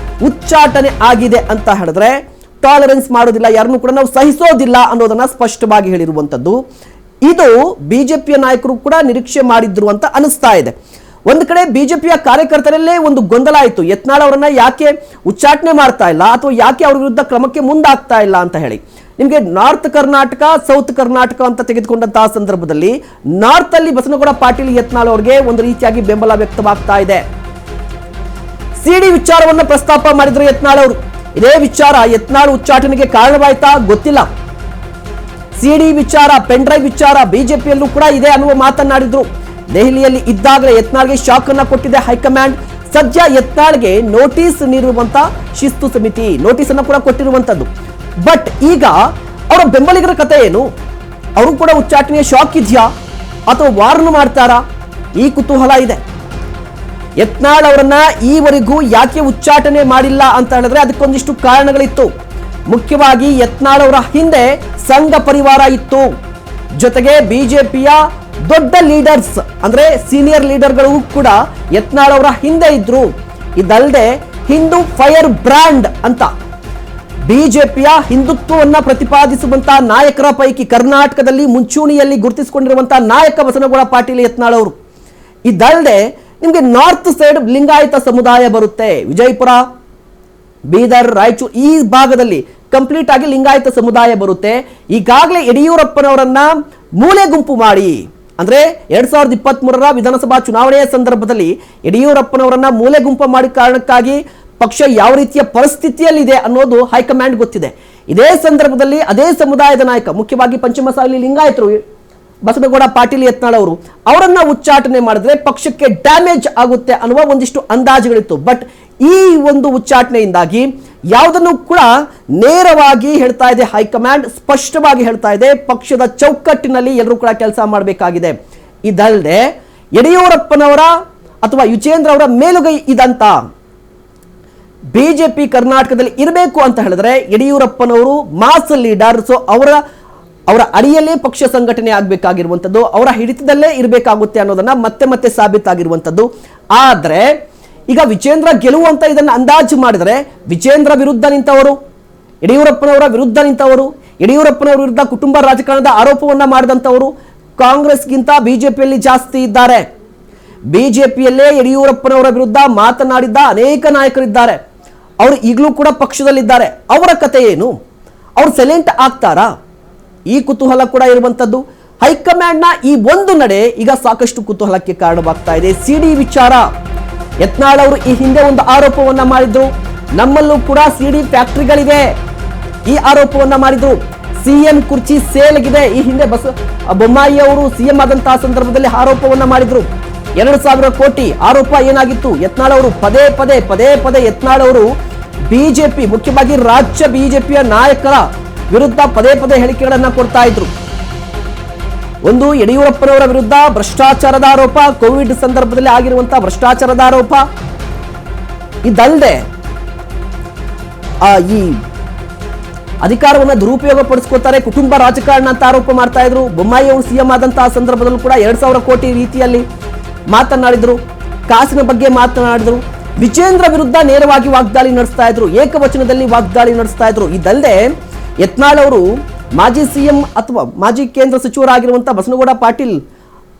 ಉಚ್ಚಾಟನೆ ಆಗಿದೆ ಅಂತ ಹೇಳಿದ್ರೆ ಟಾಲರೆನ್ಸ್ ಮಾಡೋದಿಲ್ಲ, ಯಾರನ್ನು ಕೂಡ ನಾವು ಸಹಿಸೋದಿಲ್ಲ ಅನ್ನೋದನ್ನ ಸ್ಪಷ್ಟವಾಗಿ ಹೇಳಿರುವಂತದ್ದು. ಇದು ಬಿಜೆಪಿಯ ನಾಯಕರು ಕೂಡ ನಿರೀಕ್ಷೆ ಮಾಡಿದ್ರು ಅಂತ ಅನಿಸ್ತಾ ಇದೆ. ಒಂದು ಕಡೆ ಬಿಜೆಪಿಯ ಕಾರ್ಯಕರ್ತರಲ್ಲೇ ಒಂದು ಗೊಂದಲ ಆಯಿತು, ಯತ್ನಾಳ್ ಅವರನ್ನ ಯಾಕೆ ಉಚ್ಚಾಟನೆ ಮಾಡ್ತಾ ಇಲ್ಲ ಅಥವಾ ಯಾಕೆ ಅವ್ರ ವಿರುದ್ಧ ಕ್ರಮಕ್ಕೆ ಮುಂದಾಗ್ತಾ ಇಲ್ಲ ಅಂತ ಹೇಳಿ. ನಿಮಗೆ ನಾರ್ತ್ ಕರ್ನಾಟಕ, ಸೌತ್ ಕರ್ನಾಟಕ ಅಂತ ತೆಗೆದುಕೊಂಡಂತಹ ಸಂದರ್ಭದಲ್ಲಿ ನಾರ್ತ್ ಅಲ್ಲಿ ಬಸನಗೌಡ ಪಾಟೀಲ್ ಯತ್ನಾಳ್ ಅವರಿಗೆ ಒಂದು ರೀತಿಯಾಗಿ ಬೆಂಬಲ ವ್ಯಕ್ತವಾಗ್ತಾ ಇದೆ. ಸಿಡಿ ವಿಚಾರವನ್ನು ಪ್ರಸ್ತಾಪ ಮಾಡಿದ್ರು ಯತ್ನಾಳ್ ಅವರು. ಇದೇ ವಿಚಾರ ಯತ್ನಾಳ್ ಉಚ್ಚಾಟನೆಗೆ ಕಾರಣವಾಯ್ತಾ ಗೊತ್ತಿಲ್ಲ. ಸಿಡಿ ವಿಚಾರ, ಪೆನ್ ಡ್ರೈವ್ ವಿಚಾರ ಬಿಜೆಪಿಯಲ್ಲೂ ಕೂಡ ಇದೆ ಅನ್ನುವ ಮಾತನಾಡಿದ್ರು. ದೆಹಲಿಯಲ್ಲಿ ಇದ್ದಾಗಲೇ ಯತ್ನಾಳ್ಗೆ ಶಾಕ್ ಅನ್ನ ಕೊಟ್ಟಿದೆ ಹೈಕಮಾಂಡ್. ಸದ್ಯ ಯತ್ನಾಳ್ಗೆ ನೋಟಿಸ್ ನೀಡಿರುವಂತ ಶಿಸ್ತು ಸಮಿತಿ ನೋಟಿಸ್ ಅನ್ನ ಕೂಡ ಕೊಟ್ಟಿರುವಂತದ್ದು. ಬಟ್ ಈಗ ಅವರ ಬೆಂಬಲಿಗರ ಕತೆ ಏನು? ಅವರು ಕೂಡ ಉಚ್ಚಾಟನೆಯ ಶಾಕ್ ಇದೆಯಾ ಅಥವಾ ವಾರ್ನ್ ಮಾಡ್ತಾರಾ? ಈ ಕುತೂಹಲ ಇದೆ. ಯತ್ನಾಳ್ ಅವರನ್ನ ಈವರೆಗೂ ಯಾಕೆ ಉಚ್ಚಾಟನೆ ಮಾಡಿಲ್ಲ ಅಂತ ಹೇಳಿದ್ರೆ ಅದಕ್ಕೊಂದಿಷ್ಟು ಕಾರಣಗಳಿತ್ತು. ಮುಖ್ಯವಾಗಿ ಯತ್ನಾಳ್ ಅವರ ಹಿಂದೆ ಸಂಘ ಪರಿವಾರ ಇತ್ತು. ಜೊತೆಗೆ ಬಿಜೆಪಿಯ ದೊಡ್ಡ ಲೀಡರ್ಸ್ ಅಂದ್ರೆ ಸೀನಿಯರ್ ಲೀಡರ್ಗಳು ಕೂಡ ಯತ್ನಾಳ್ ಅವರ ಹಿಂದೆ ಇದ್ರು. ಇದಲ್ಲದೆ ಹಿಂದೂ ಫೈರ್ ಬ್ರ್ಯಾಂಡ್ ಅಂತ ಬಿಜೆಪಿಯ ಹಿಂದುತ್ವವನ್ನ ಪ್ರತಿಪಾದಿಸುವಂತಹ ನಾಯಕರ ಪೈಕಿ ಕರ್ನಾಟಕದಲ್ಲಿ ಮುಂಚೂಣಿಯಲ್ಲಿ ಗುರುತಿಸಿಕೊಂಡಿರುವಂತಹ ನಾಯಕ ಬಸನಗೌಡ ಪಾಟೀಲ್ ಯತ್ನಾಳ್ ಅವರು. ಇದಲ್ಲದೆ ನಿಮಗೆ ನಾರ್ತ್ ಸೈಡ್ ಲಿಂಗಾಯತ ಸಮುದಾಯ ಬರುತ್ತೆ. ವಿಜಯಪುರ, ಬೀದರ್, ರಾಯಚೂರು ಈ ಭಾಗದಲ್ಲಿ ಕಂಪ್ಲೀಟ್ ಆಗಿ ಲಿಂಗಾಯತ ಸಮುದಾಯ ಬರುತ್ತೆ. ಈಗಾಗಲೇ ಯಡಿಯೂರಪ್ಪನವರನ್ನ ಮೂಲೆ ಗುಂಪು ಮಾಡಿ ಅಂದ್ರೆ 2023ರ ವಿಧಾನಸಭಾ ಚುನಾವಣೆಯ ಸಂದರ್ಭದಲ್ಲಿ ಯಡಿಯೂರಪ್ಪನವರನ್ನ ಮೂಲೆ ಗುಂಪು ಮಾಡಿ ಕಾರಣಕ್ಕಾಗಿ ಪಕ್ಷ ಯಾವ ರೀತಿಯ ಪರಿಸ್ಥಿತಿಯಲ್ಲಿದೆ ಅನ್ನೋದು ಹೈಕಮಾಂಡ್ ಗೊತ್ತಿದೆ. ಇದೇ ಸಂದರ್ಭದಲ್ಲಿ ಅದೇ ಸಮುದಾಯದ ನಾಯಕ, ಮುಖ್ಯವಾಗಿ ಪಂಚಮಸಾಲಿ ಲಿಂಗಾಯತರು ಬಸನಗೌಡ ಪಾಟೀಲ್ ಯತ್ನಾಳ್ ಅವರು ಅವರನ್ನ ಉಚ್ಚಾಟನೆ ಮಾಡಿದ್ರೆ ಪಕ್ಷಕ್ಕೆ ಡ್ಯಾಮೇಜ್ ಆಗುತ್ತೆ ಅನ್ನುವ ಒಂದಿಷ್ಟು ಅಂದಾಜುಗಳಿತ್ತು. ಬಟ್ ಈ ಒಂದು ಉಚ್ಚಾಟನೆಯಿಂದಾಗಿ ಯಾವುದನ್ನು ಕೂಡ ನೇರವಾಗಿ ಹೇಳ್ತಾ ಇದೆ ಹೈಕಮಾಂಡ್, ಸ್ಪಷ್ಟವಾಗಿ ಹೇಳ್ತಾ ಇದೆ ಪಕ್ಷದ ಚೌಕಟ್ಟಿನಲ್ಲಿ ಎಲ್ಲರೂ ಕೂಡ ಕೆಲಸ ಮಾಡಬೇಕಾಗಿದೆ. ಇದಲ್ಲದೆ ಯಡಿಯೂರಪ್ಪನವರ ಅಥವಾ ಯುಚೇಂದ್ರ ಅವರ ಮೇಲುಗೈ ಇದಂತ ಬಿಜೆಪಿ ಕರ್ನಾಟಕದಲ್ಲಿ ಇರಬೇಕು ಅಂತ ಹೇಳಿದ್ರೆ ಯಡಿಯೂರಪ್ಪನವರು ಮಾಸ್ ಲೀಡರ್. ಸೊ ಅವರ ಅಡಿಯಲ್ಲೇ ಪಕ್ಷ ಸಂಘಟನೆ ಆಗಬೇಕಾಗಿರುವಂಥದ್ದು, ಅವರ ಹಿಡಿತದಲ್ಲೇ ಇರಬೇಕಾಗುತ್ತೆ ಅನ್ನೋದನ್ನ ಮತ್ತೆ ಮತ್ತೆ ಸಾಬೀತಾಗಿರುವಂಥದ್ದು. ಆದ್ರೆ ಈಗ ವಿಜೇಂದ್ರ ಗೆಲುವು ಅಂತ ಇದನ್ನ ಅಂದಾಜು ಮಾಡಿದರೆ ವಿಜೇಂದ್ರ ವಿರುದ್ಧ ನಿಂತವರು, ಯಡಿಯೂರಪ್ಪನವರ ವಿರುದ್ಧ ನಿಂತವರು, ಯಡಿಯೂರಪ್ಪನವರ ವಿರುದ್ಧ ಕುಟುಂಬ ರಾಜಕಾರಣದ ಆರೋಪವನ್ನ ಮಾಡಿದಂಥವರು ಕಾಂಗ್ರೆಸ್ಗಿಂತ ಬಿಜೆಪಿಯಲ್ಲಿ ಜಾಸ್ತಿ ಇದ್ದಾರೆ. ಬಿಜೆಪಿಯಲ್ಲೇ ಯಡಿಯೂರಪ್ಪನವರ ವಿರುದ್ಧ ಮಾತನಾಡಿದ್ದ ಅನೇಕ ನಾಯಕರಿದ್ದಾರೆ. ಅವರು ಈಗಲೂ ಕೂಡ ಪಕ್ಷದಲ್ಲಿದ್ದಾರೆ. ಅವರ ಕತೆ ಏನು? ಅವರು ಸೈಲೆಂಟ್ ಆಗ್ತಾರಾ? ಈ ಕುತೂಹಲ ಕೂಡ ಇರುವಂತದ್ದು. ಹೈಕಮಾಂಡ್ನ ಈ ಒಂದು ನಡೆ ಈಗ ಸಾಕಷ್ಟು ಕುತೂಹಲಕ್ಕೆ ಕಾರಣವಾಗ್ತಾ ಇದೆ. ಸಿಡಿ ವಿಚಾರ, ಯತ್ನಾಳ್ ಅವರು ಈ ಹಿಂದೆ ಒಂದು ಆರೋಪವನ್ನ ಮಾಡಿದ್ರು, ನಮ್ಮಲ್ಲೂ ಕೂಡ ಸಿಡಿ ಫ್ಯಾಕ್ಟರಿಗಳಿವೆ ಈ ಆರೋಪವನ್ನ ಮಾಡಿದ್ರು. ಸಿಎಂ ಕುರ್ಚಿ ಸೇಲ್ಗಿದೆ, ಈ ಹಿಂದೆ ಬೊಮ್ಮಾಯಿ ಅವರು ಸಿಎಂ ಆದಂತಹ ಸಂದರ್ಭದಲ್ಲಿ ಆರೋಪವನ್ನ ಮಾಡಿದ್ರು. 2,000 ಕೋಟಿ ಆರೋಪ ಏನಾಗಿತ್ತು? ಯತ್ನಾಳ್ ಅವರು ಪದೇ ಪದೇ ಯತ್ನಾಳ್ ಅವರು ಬಿಜೆಪಿ, ಮುಖ್ಯವಾಗಿ ರಾಜ್ಯ ಬಿಜೆಪಿಯ ನಾಯಕರ ವಿರುದ್ಧ ಪದೇ ಹೇಳಿಕೆಗಳನ್ನ ಕೊಡ್ತಾ ಇದ್ರು. ಒಂದು ಯಡಿಯೂರಪ್ಪನವರ ವಿರುದ್ಧ ಭ್ರಷ್ಟಾಚಾರದ ಆರೋಪ, ಕೋವಿಡ್ ಸಂದರ್ಭದಲ್ಲಿ ಆಗಿರುವಂತಹ ಭ್ರಷ್ಟಾಚಾರದ ಆರೋಪ. ಇದಲ್ಲದೆ ಈ ಅಧಿಕಾರವನ್ನು ದುರುಪಯೋಗ ಪಡಿಸ್ಕೊತಾರೆ, ಕುಟುಂಬ ರಾಜಕಾರಣ ಅಂತ ಆರೋಪ ಮಾಡ್ತಾ ಇದ್ರು. ಬೊಮ್ಮಾಯಿ ಅವರು ಸಿಎಂ ಆದಂತಹ ಸಂದರ್ಭದಲ್ಲೂ ಕೂಡ 2,000 ಕೋಟಿ ರೀತಿಯಲ್ಲಿ ಮಾತನಾಡಿದ್ರು, ಕಾಸಿನ ಬಗ್ಗೆ ಮಾತನಾಡಿದ್ರು. ವಿಜೇಂದ್ರ ವಿರುದ್ಧ ನೇರವಾಗಿ ವಾಗ್ದಾಳಿ ನಡೆಸ್ತಾ ಇದ್ರು, ಏಕವಚನದಲ್ಲಿ ವಾಗ್ದಾಳಿ ನಡೆಸ್ತಾ ಇದ್ರು. ಇದಲ್ಲದೆ ಯತ್ನಾಳ್ ಅವರು ಮಾಜಿ ಸಿಎಂ ಅಥವಾ ಮಾಜಿ ಕೇಂದ್ರ ಸಚಿವರಾಗಿರುವಂತಹ ಬಸನಗೌಡ ಪಾಟೀಲ್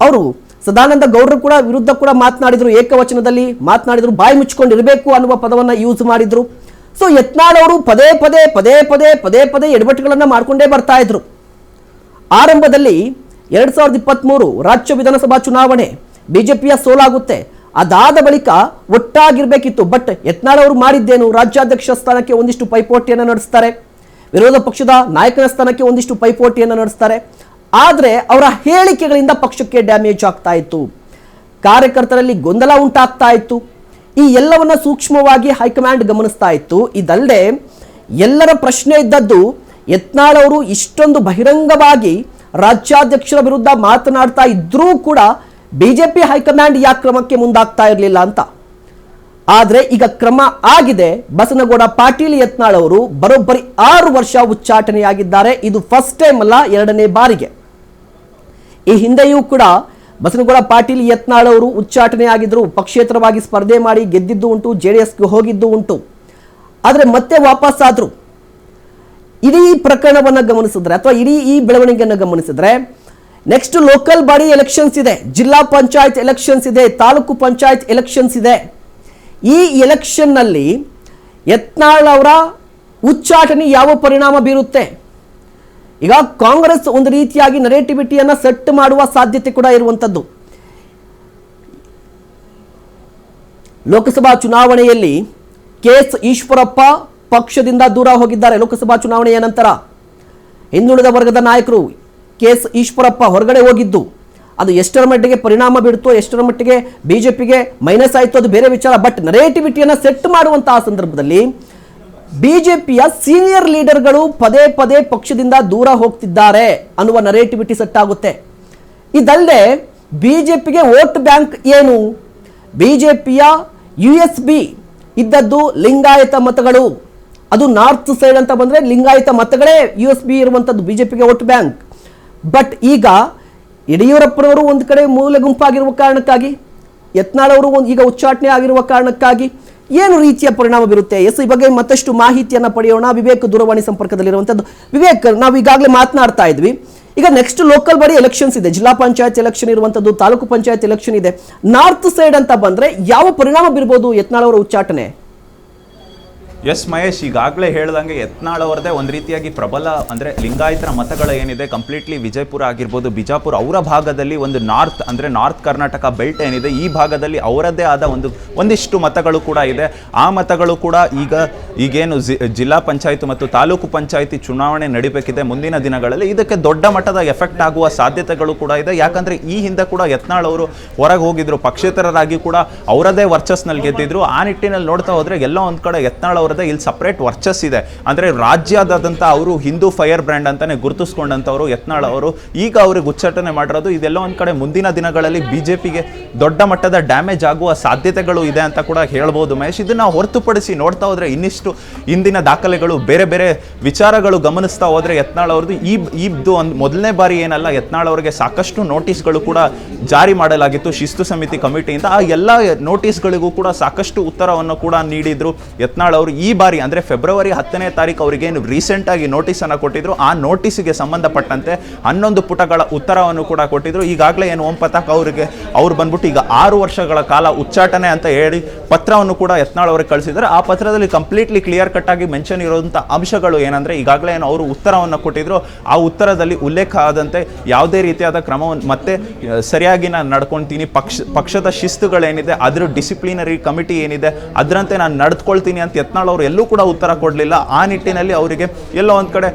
ಅವರು ಸದಾನಂದ ಗೌಡರು ಕೂಡ ವಿರುದ್ಧ ಕೂಡ ಮಾತನಾಡಿದ್ರು, ಏಕವಚನದಲ್ಲಿ ಮಾತನಾಡಿದ್ರು, ಬಾಯಿ ಮುಚ್ಕೊಂಡಿರಬೇಕು ಅನ್ನುವ ಪದವನ್ನು ಯೂಸ್ ಮಾಡಿದ್ರು. ಸೊ ಯತ್ನಾಳ್ ಅವರು ಪದೇ ಪದೇ ಎಡವಟ್ಟುಗಳನ್ನು ಮಾಡಿಕೊಂಡೇ ಬರ್ತಾ ಇದ್ರು. ಆರಂಭದಲ್ಲಿ 2023 ರಾಜ್ಯ ವಿಧಾನಸಭಾ ಚುನಾವಣೆ ಬಿಜೆಪಿಯ ಸೋಲಾಗುತ್ತೆ. ಅದಾದ ಬಳಿಕ ಒಟ್ಟಾಗಿರ್ಬೇಕಿತ್ತು. ಬಟ್ ಯತ್ನಾಳ್ ಅವರು ಮಾಡಿದ್ದೇನು, ರಾಜ್ಯಾಧ್ಯಕ್ಷ ಸ್ಥಾನಕ್ಕೆ ಒಂದಿಷ್ಟು ಪೈಪೋಟಿಯನ್ನು ನಡೆಸ್ತಾರೆ, ವಿರೋಧ ಪಕ್ಷದ ನಾಯಕನ ಸ್ಥಾನಕ್ಕೆ ಒಂದಿಷ್ಟು ಪೈಪೋಟಿಯನ್ನು ನಡೆಸ್ತಾರೆ. ಆದರೆ ಅವರ ಹೇಳಿಕೆಗಳಿಂದ ಪಕ್ಷಕ್ಕೆ ಡ್ಯಾಮೇಜ್ ಆಗ್ತಾ ಇತ್ತು, ಕಾರ್ಯಕರ್ತರಲ್ಲಿ ಗೊಂದಲ ಉಂಟಾಗ್ತಾ ಇತ್ತು. ಈ ಎಲ್ಲವನ್ನ ಸೂಕ್ಷ್ಮವಾಗಿ ಹೈಕಮಾಂಡ್ ಗಮನಿಸ್ತಾ ಇತ್ತು. ಇದಲ್ಲದೆ ಎಲ್ಲರ ಪ್ರಶ್ನೆ ಇದ್ದದ್ದು, ಯತ್ನಾಳ್ ಅವರು ಇಷ್ಟೊಂದು ಬಹಿರಂಗವಾಗಿ ರಾಜ್ಯಾಧ್ಯಕ್ಷರ ವಿರುದ್ಧ ಮಾತನಾಡ್ತಾ ಇದ್ರೂ ಕೂಡ ಬಿಜೆಪಿ ಹೈಕಮಾಂಡ್ ಯಾಕೆ ಕ್ರಮಕ್ಕೆ ಮುಂದಾಗ್ತಾ ಇರಲಿಲ್ಲ ಅಂತ. ಆದರೆ ಈಗ ಕ್ರಮ ಆಗಿದೆ. ಬಸನಗೌಡ ಪಾಟೀಲ್ ಯತ್ನಾಳ್ ಅವರು ಬರೋಬ್ಬರಿ 6 ವರ್ಷ ಉಚ್ಚಾಟನೆಯಾಗಿದ್ದಾರೆ. ಇದು ಫಸ್ಟ್ ಟೈಮ್ ಅಲ್ಲ, 2ನೇ ಬಾರಿಗೆ. ಈ ಹಿಂದೆಯೂ ಕೂಡ ಬಸನಗೌಡ ಪಾಟೀಲ್ ಯತ್ನಾಳ್ ಅವರು ಉಚ್ಚಾಟನೆ ಆಗಿದ್ರು, ಪಕ್ಷೇತರವಾಗಿ ಸ್ಪರ್ಧೆ ಮಾಡಿ ಗೆದ್ದಿದ್ದು ಉಂಟು, JDSಗೆ ಹೋಗಿದ್ದು ಉಂಟು. ಆದರೆ ಮತ್ತೆ ವಾಪಸ್ ಆದ್ರು. ಇಡೀ ಪ್ರಕರಣವನ್ನು ಗಮನಿಸಿದ್ರೆ ಅಥವಾ ಇಡೀ ಈ ಬೆಳವಣಿಗೆಯನ್ನು ಗಮನಿಸಿದ್ರೆ, ನೆಕ್ಸ್ಟ್ ಲೋಕಲ್ ಬಾಡಿ ಎಲೆಕ್ಷನ್ಸ್ ಇದೆ, ಜಿಲ್ಲಾ ಪಂಚಾಯತ್ ಎಲೆಕ್ಷನ್ಸ್ ಇದೆ, ತಾಲೂಕು ಪಂಚಾಯತ್ ಎಲೆಕ್ಷನ್ಸ್ ಇದೆ. ಈ ಎಲೆಕ್ಷನ್ನಲ್ಲಿ ಯತ್ನಾಳ್ ಅವರ ಉಚ್ಚಾಟನೆ ಯಾವ ಪರಿಣಾಮ ಬೀರುತ್ತೆ? ಈಗ ಕಾಂಗ್ರೆಸ್ ಒಂದು ರೀತಿಯಾಗಿ ನರೇಟಿವಿಟಿಯನ್ನು ಸೆಟ್ ಮಾಡುವ ಸಾಧ್ಯತೆ ಕೂಡ ಇರುವಂಥದ್ದು. ಲೋಕಸಭಾ ಚುನಾವಣೆಯಲ್ಲಿ KS ಈಶ್ವರಪ್ಪ ಪಕ್ಷದಿಂದ ದೂರ ಹೋಗಿದ್ದಾರೆ. ಲೋಕಸಭಾ ಚುನಾವಣೆಯ ನಂತರ ಹಿಂದುಳಿದ ವರ್ಗದ ನಾಯಕರು KS ಈಶ್ವರಪ್ಪ ಹೊರಗಡೆ ಹೋಗಿದ್ದು, ಅದು ಎಷ್ಟರ ಮಟ್ಟಿಗೆ ಪರಿಣಾಮ ಬೀರುತ್ತೋ, ಎಷ್ಟರ ಮಟ್ಟಿಗೆ ಬಿಜೆಪಿಗೆ ಮೈನಸ್ ಆಯಿತು, ಅದು ಬೇರೆ ವಿಚಾರ. ಬಟ್ ನರೇಟಿವಿಟಿಯನ್ನು ಸೆಟ್ ಮಾಡುವಂತಹ ಸಂದರ್ಭದಲ್ಲಿ ಬಿಜೆಪಿಯ ಸೀನಿಯರ್ ಲೀಡರ್ಗಳು ಪದೇ ಪಕ್ಷದಿಂದ ದೂರ ಹೋಗ್ತಿದ್ದಾರೆ ಅನ್ನುವ ನರೇಟಿವಿಟಿ ಸೆಟ್ ಆಗುತ್ತೆ. ಇದಲ್ಲದೆ ಬಿಜೆಪಿಗೆ ವೋಟ್ ಬ್ಯಾಂಕ್ ಏನು? ಬಿಜೆಪಿಯ USB ಇದ್ದದ್ದು ಲಿಂಗಾಯತ ಮತಗಳು. ಅದು ನಾರ್ತ್ ಸೈಡ್ ಅಂತ ಬಂದರೆ ಲಿಂಗಾಯತ ಮತಗಳೇ USB ಇರುವಂಥದ್ದು ಬಿಜೆಪಿಗೆ ವೋಟ್ ಬ್ಯಾಂಕ್. ಬಟ್ ಈಗ ಯಡಿಯೂರಪ್ಪನವರು ಒಂದು ಕಡೆ ಮೂಲೆ ಗುಂಪಾಗಿರುವ ಕಾರಣಕ್ಕಾಗಿ, ಯತ್ನಾಳ್ ಅವರು ಈಗ ಉಚ್ಚಾಟನೆ ಆಗಿರುವ ಕಾರಣಕ್ಕಾಗಿ ಏನು ರೀತಿಯ ಪರಿಣಾಮ ಬೀರುತ್ತೆ? ಈ ಬಗ್ಗೆ ಮತ್ತಷ್ಟು ಮಾಹಿತಿಯನ್ನು ಪಡೆಯೋಣ. ವಿವೇಕ್ ದೂರವಾಣಿ ಸಂಪರ್ಕದಲ್ಲಿರುವಂಥದ್ದು. ವಿವೇಕ್, ನಾವು ಈಗಾಗಲೇ ಮಾತನಾಡ್ತಾ ಇದ್ವಿ, ಈಗ ನೆಕ್ಸ್ಟ್ ಲೋಕಲ್ ಬಾಡಿ ಎಲೆಕ್ಷನ್ಸ್ ಇದೆ, ಜಿಲ್ಲಾ ಪಂಚಾಯತ್ ಎಲೆಕ್ಷನ್ ಇರುವಂಥದ್ದು, ತಾಲೂಕು ಪಂಚಾಯತ್ ಎಲೆಕ್ಷನ್ ಇದೆ. ನಾರ್ತ್ ಸೈಡ್ ಅಂತ ಬಂದರೆ ಯಾವ ಪರಿಣಾಮ ಬೀರ್ಬೋದು ಯತ್ನಾಳ್ ಅವರ ಉಚ್ಚಾಟನೆ? ಎಸ್ ಮಹೇಶ್, ಈಗಾಗಲೇ ಹೇಳ್ದಂಗೆ ಯತ್ನಾಳ್ ಅವರದೇ ಒಂದು ರೀತಿಯಾಗಿ ಪ್ರಬಲ ಅಂದರೆ ಲಿಂಗಾಯತರ ಮತಗಳ ಏನಿದೆ ಕಂಪ್ಲೀಟ್ಲಿ ವಿಜಯಪುರ ಆಗಿರ್ಬೋದು, ಬಿಜಾಪುರ ಅವರ ಭಾಗದಲ್ಲಿ ಒಂದು ನಾರ್ತ್ ಕರ್ನಾಟಕ ಬೆಲ್ಟ್ ಏನಿದೆ ಈ ಭಾಗದಲ್ಲಿ ಅವರದ್ದೇ ಆದ ಒಂದಿಷ್ಟು ಮತಗಳು ಕೂಡ ಇದೆ. ಆ ಮತಗಳು ಕೂಡ ಈಗೇನು ಜಿಲ್ಲಾ ಪಂಚಾಯತ್ ಮತ್ತು ತಾಲೂಕು ಪಂಚಾಯತಿ ಚುನಾವಣೆ ನಡಿಬೇಕಿದೆ ಮುಂದಿನ ದಿನಗಳಲ್ಲಿ, ಇದಕ್ಕೆ ದೊಡ್ಡ ಮಟ್ಟದ ಎಫೆಕ್ಟ್ ಆಗುವ ಸಾಧ್ಯತೆಗಳು ಕೂಡ ಇದೆ. ಯಾಕಂದರೆ ಈ ಹಿಂದೆ ಕೂಡ ಯತ್ನಾಳ್ ಅವರು ಹೊರಗೆ ಹೋಗಿದ್ರು, ಪಕ್ಷೇತರರಾಗಿ ಕೂಡ ಅವರದೇ ವರ್ಚಸ್ನಲ್ಲಿ ಗೆದ್ದಿದ್ರು. ಆ ನಿಟ್ಟಿನಲ್ಲಿ ನೋಡ್ತಾ ಹೋದರೆ ಎಲ್ಲೋ ಒಂದು ಕಡೆ ಯತ್ನಾಳ್ ಅವರು ಇಲ್ಲಿ ಸಪರೇಟ್ ವರ್ಚಸ್ ಇದೆ. ಅಂದ್ರೆ ರಾಜ್ಯದಾದಂತ ಅವರು ಹಿಂದೂ ಫೈರ್ ಬ್ರ್ಯಾಂಡ್ ಅಂತಾನೆ ಗುರುತಿಸ್ಕೊಂಡಂತವರು ಯತ್ನಾಳ್ ಅವರು. ಈಗ ಅವ್ರಿಗೆ ಉಚ್ಚಾಟನೆ ಮಾಡಿರೋದು ಇದೆಲ್ಲ ಒಂದ್ ಕಡೆ ಮುಂದಿನ ದಿನಗಳಲ್ಲಿ ಬಿಜೆಪಿಗೆ ದೊಡ್ಡ ಮಟ್ಟದ ಡ್ಯಾಮೇಜ್ ಆಗುವ ಸಾಧ್ಯತೆಗಳು ಇದೆ ಅಂತ ಕೂಡ ಹೇಳ್ಬೋದು ಮಹೇಶ್. ಇದನ್ನ ಹೊರತುಪಡಿಸಿ ನೋಡ್ತಾ ಹೋದ್ರೆ ಇನ್ನಿಷ್ಟು ಹಿಂದಿನ ದಾಖಲೆಗಳು, ಬೇರೆ ಬೇರೆ ವಿಚಾರಗಳು ಗಮನಿಸ್ತಾ ಹೋದ್ರೆ ಯತ್ನಾಳ್ ಅವ್ರದ್ದು ಇದು ಒಂದು ಮೊದಲನೇ ಬಾರಿ ಏನಲ್ಲ, ಯತ್ನಾಳ್ ಅವರಿಗೆ ಸಾಕಷ್ಟು ನೋಟಿಸ್ಗಳು ಕೂಡ ಜಾರಿ ಮಾಡಲಾಗಿತ್ತು ಶಿಸ್ತು ಸಮಿತಿ ಕಮಿಟಿಯಿಂದ. ಆ ಎಲ್ಲ ನೋಟಿಸ್ಗಳಿಗೂ ಕೂಡ ಸಾಕಷ್ಟು ಉತ್ತರವನ್ನು ಕೂಡ ನೀಡಿದ್ರು ಯತ್ನಾಳ್ ಅವರು. ಈ ಬಾರಿ ಅಂದ್ರೆ ಫೆಬ್ರವರಿ 10ನೇ ತಾರೀಕು ಅವರಿಗೆ ಏನು ರೀಸೆಂಟ್ ಆಗಿ ನೋಟಿಸ್ ಅನ್ನು ಕೊಟ್ಟಿದ್ರು, ಆ ನೋಟಿಸ್ಗೆ ಸಂಬಂಧಪಟ್ಟಂತೆ 11 ಪುಟಗಳ ಉತ್ತರವನ್ನು ಕೂಡ ಕೊಟ್ಟಿದ್ರು. ಈಗಾಗಲೇ ಏನು ಓಂ ಪತಾಕ್ ಅವರಿಗೆ ಅವ್ರು ಬಂದ್ಬಿಟ್ಟು ಈಗ 6 ವರ್ಷಗಳ ಕಾಲ ಉಚ್ಚಾಟನೆ ಅಂತ ಹೇಳಿ ಪತ್ರವನ್ನು ಕೂಡ ಯತ್ನಾಳ್ ಅವರಿಗೆ ಕಳಿಸಿದ್ದಾರೆ. ಆ ಪತ್ರದಲ್ಲಿ ಕಂಪ್ಲೀಟ್ಲಿ ಕ್ಲಿಯರ್ ಕಟ್ ಆಗಿ ಮೆನ್ಷನ್ ಇರುವಂತ ಅಂಶಗಳು ಏನಂದ್ರೆ, ಈಗಾಗಲೇ ಏನು ಅವರು ಉತ್ತರವನ್ನು ಕೊಟ್ಟಿದ್ರು, ಆ ಉತ್ತರದಲ್ಲಿ ಉಲ್ಲೇಖ ಆದಂತೆ ಯಾವುದೇ ರೀತಿಯಾದ ಕ್ರಮವನ್ನು ಮತ್ತೆ ಸರಿಯಾಗಿ ನಾನು ನಡ್ಕೊಳ್ತೀನಿ, ಪಕ್ಷದ ಶಿಸ್ತುಗಳೇನಿದೆ ಅದ್ರ ಡಿಸಿಪ್ಲಿನರಿ ಕಮಿಟಿ ಏನಿದೆ ಅದರಂತೆ ನಾನು ನಡೆದುಕೊಳ್ತೀನಿ ಅಂತ ಯತ್ನಾಳ್ ಅವರು ಎಲ್ಲೂ ಕೂಡ ಉತ್ತರ ಕೊಡಲಿಲ್ಲ. ಆ ನಿಟ್ಟಿನಲ್ಲಿ ಅವರಿಗೆ ಎಲ್ಲೋ ಒಂದ್ ಕಡೆ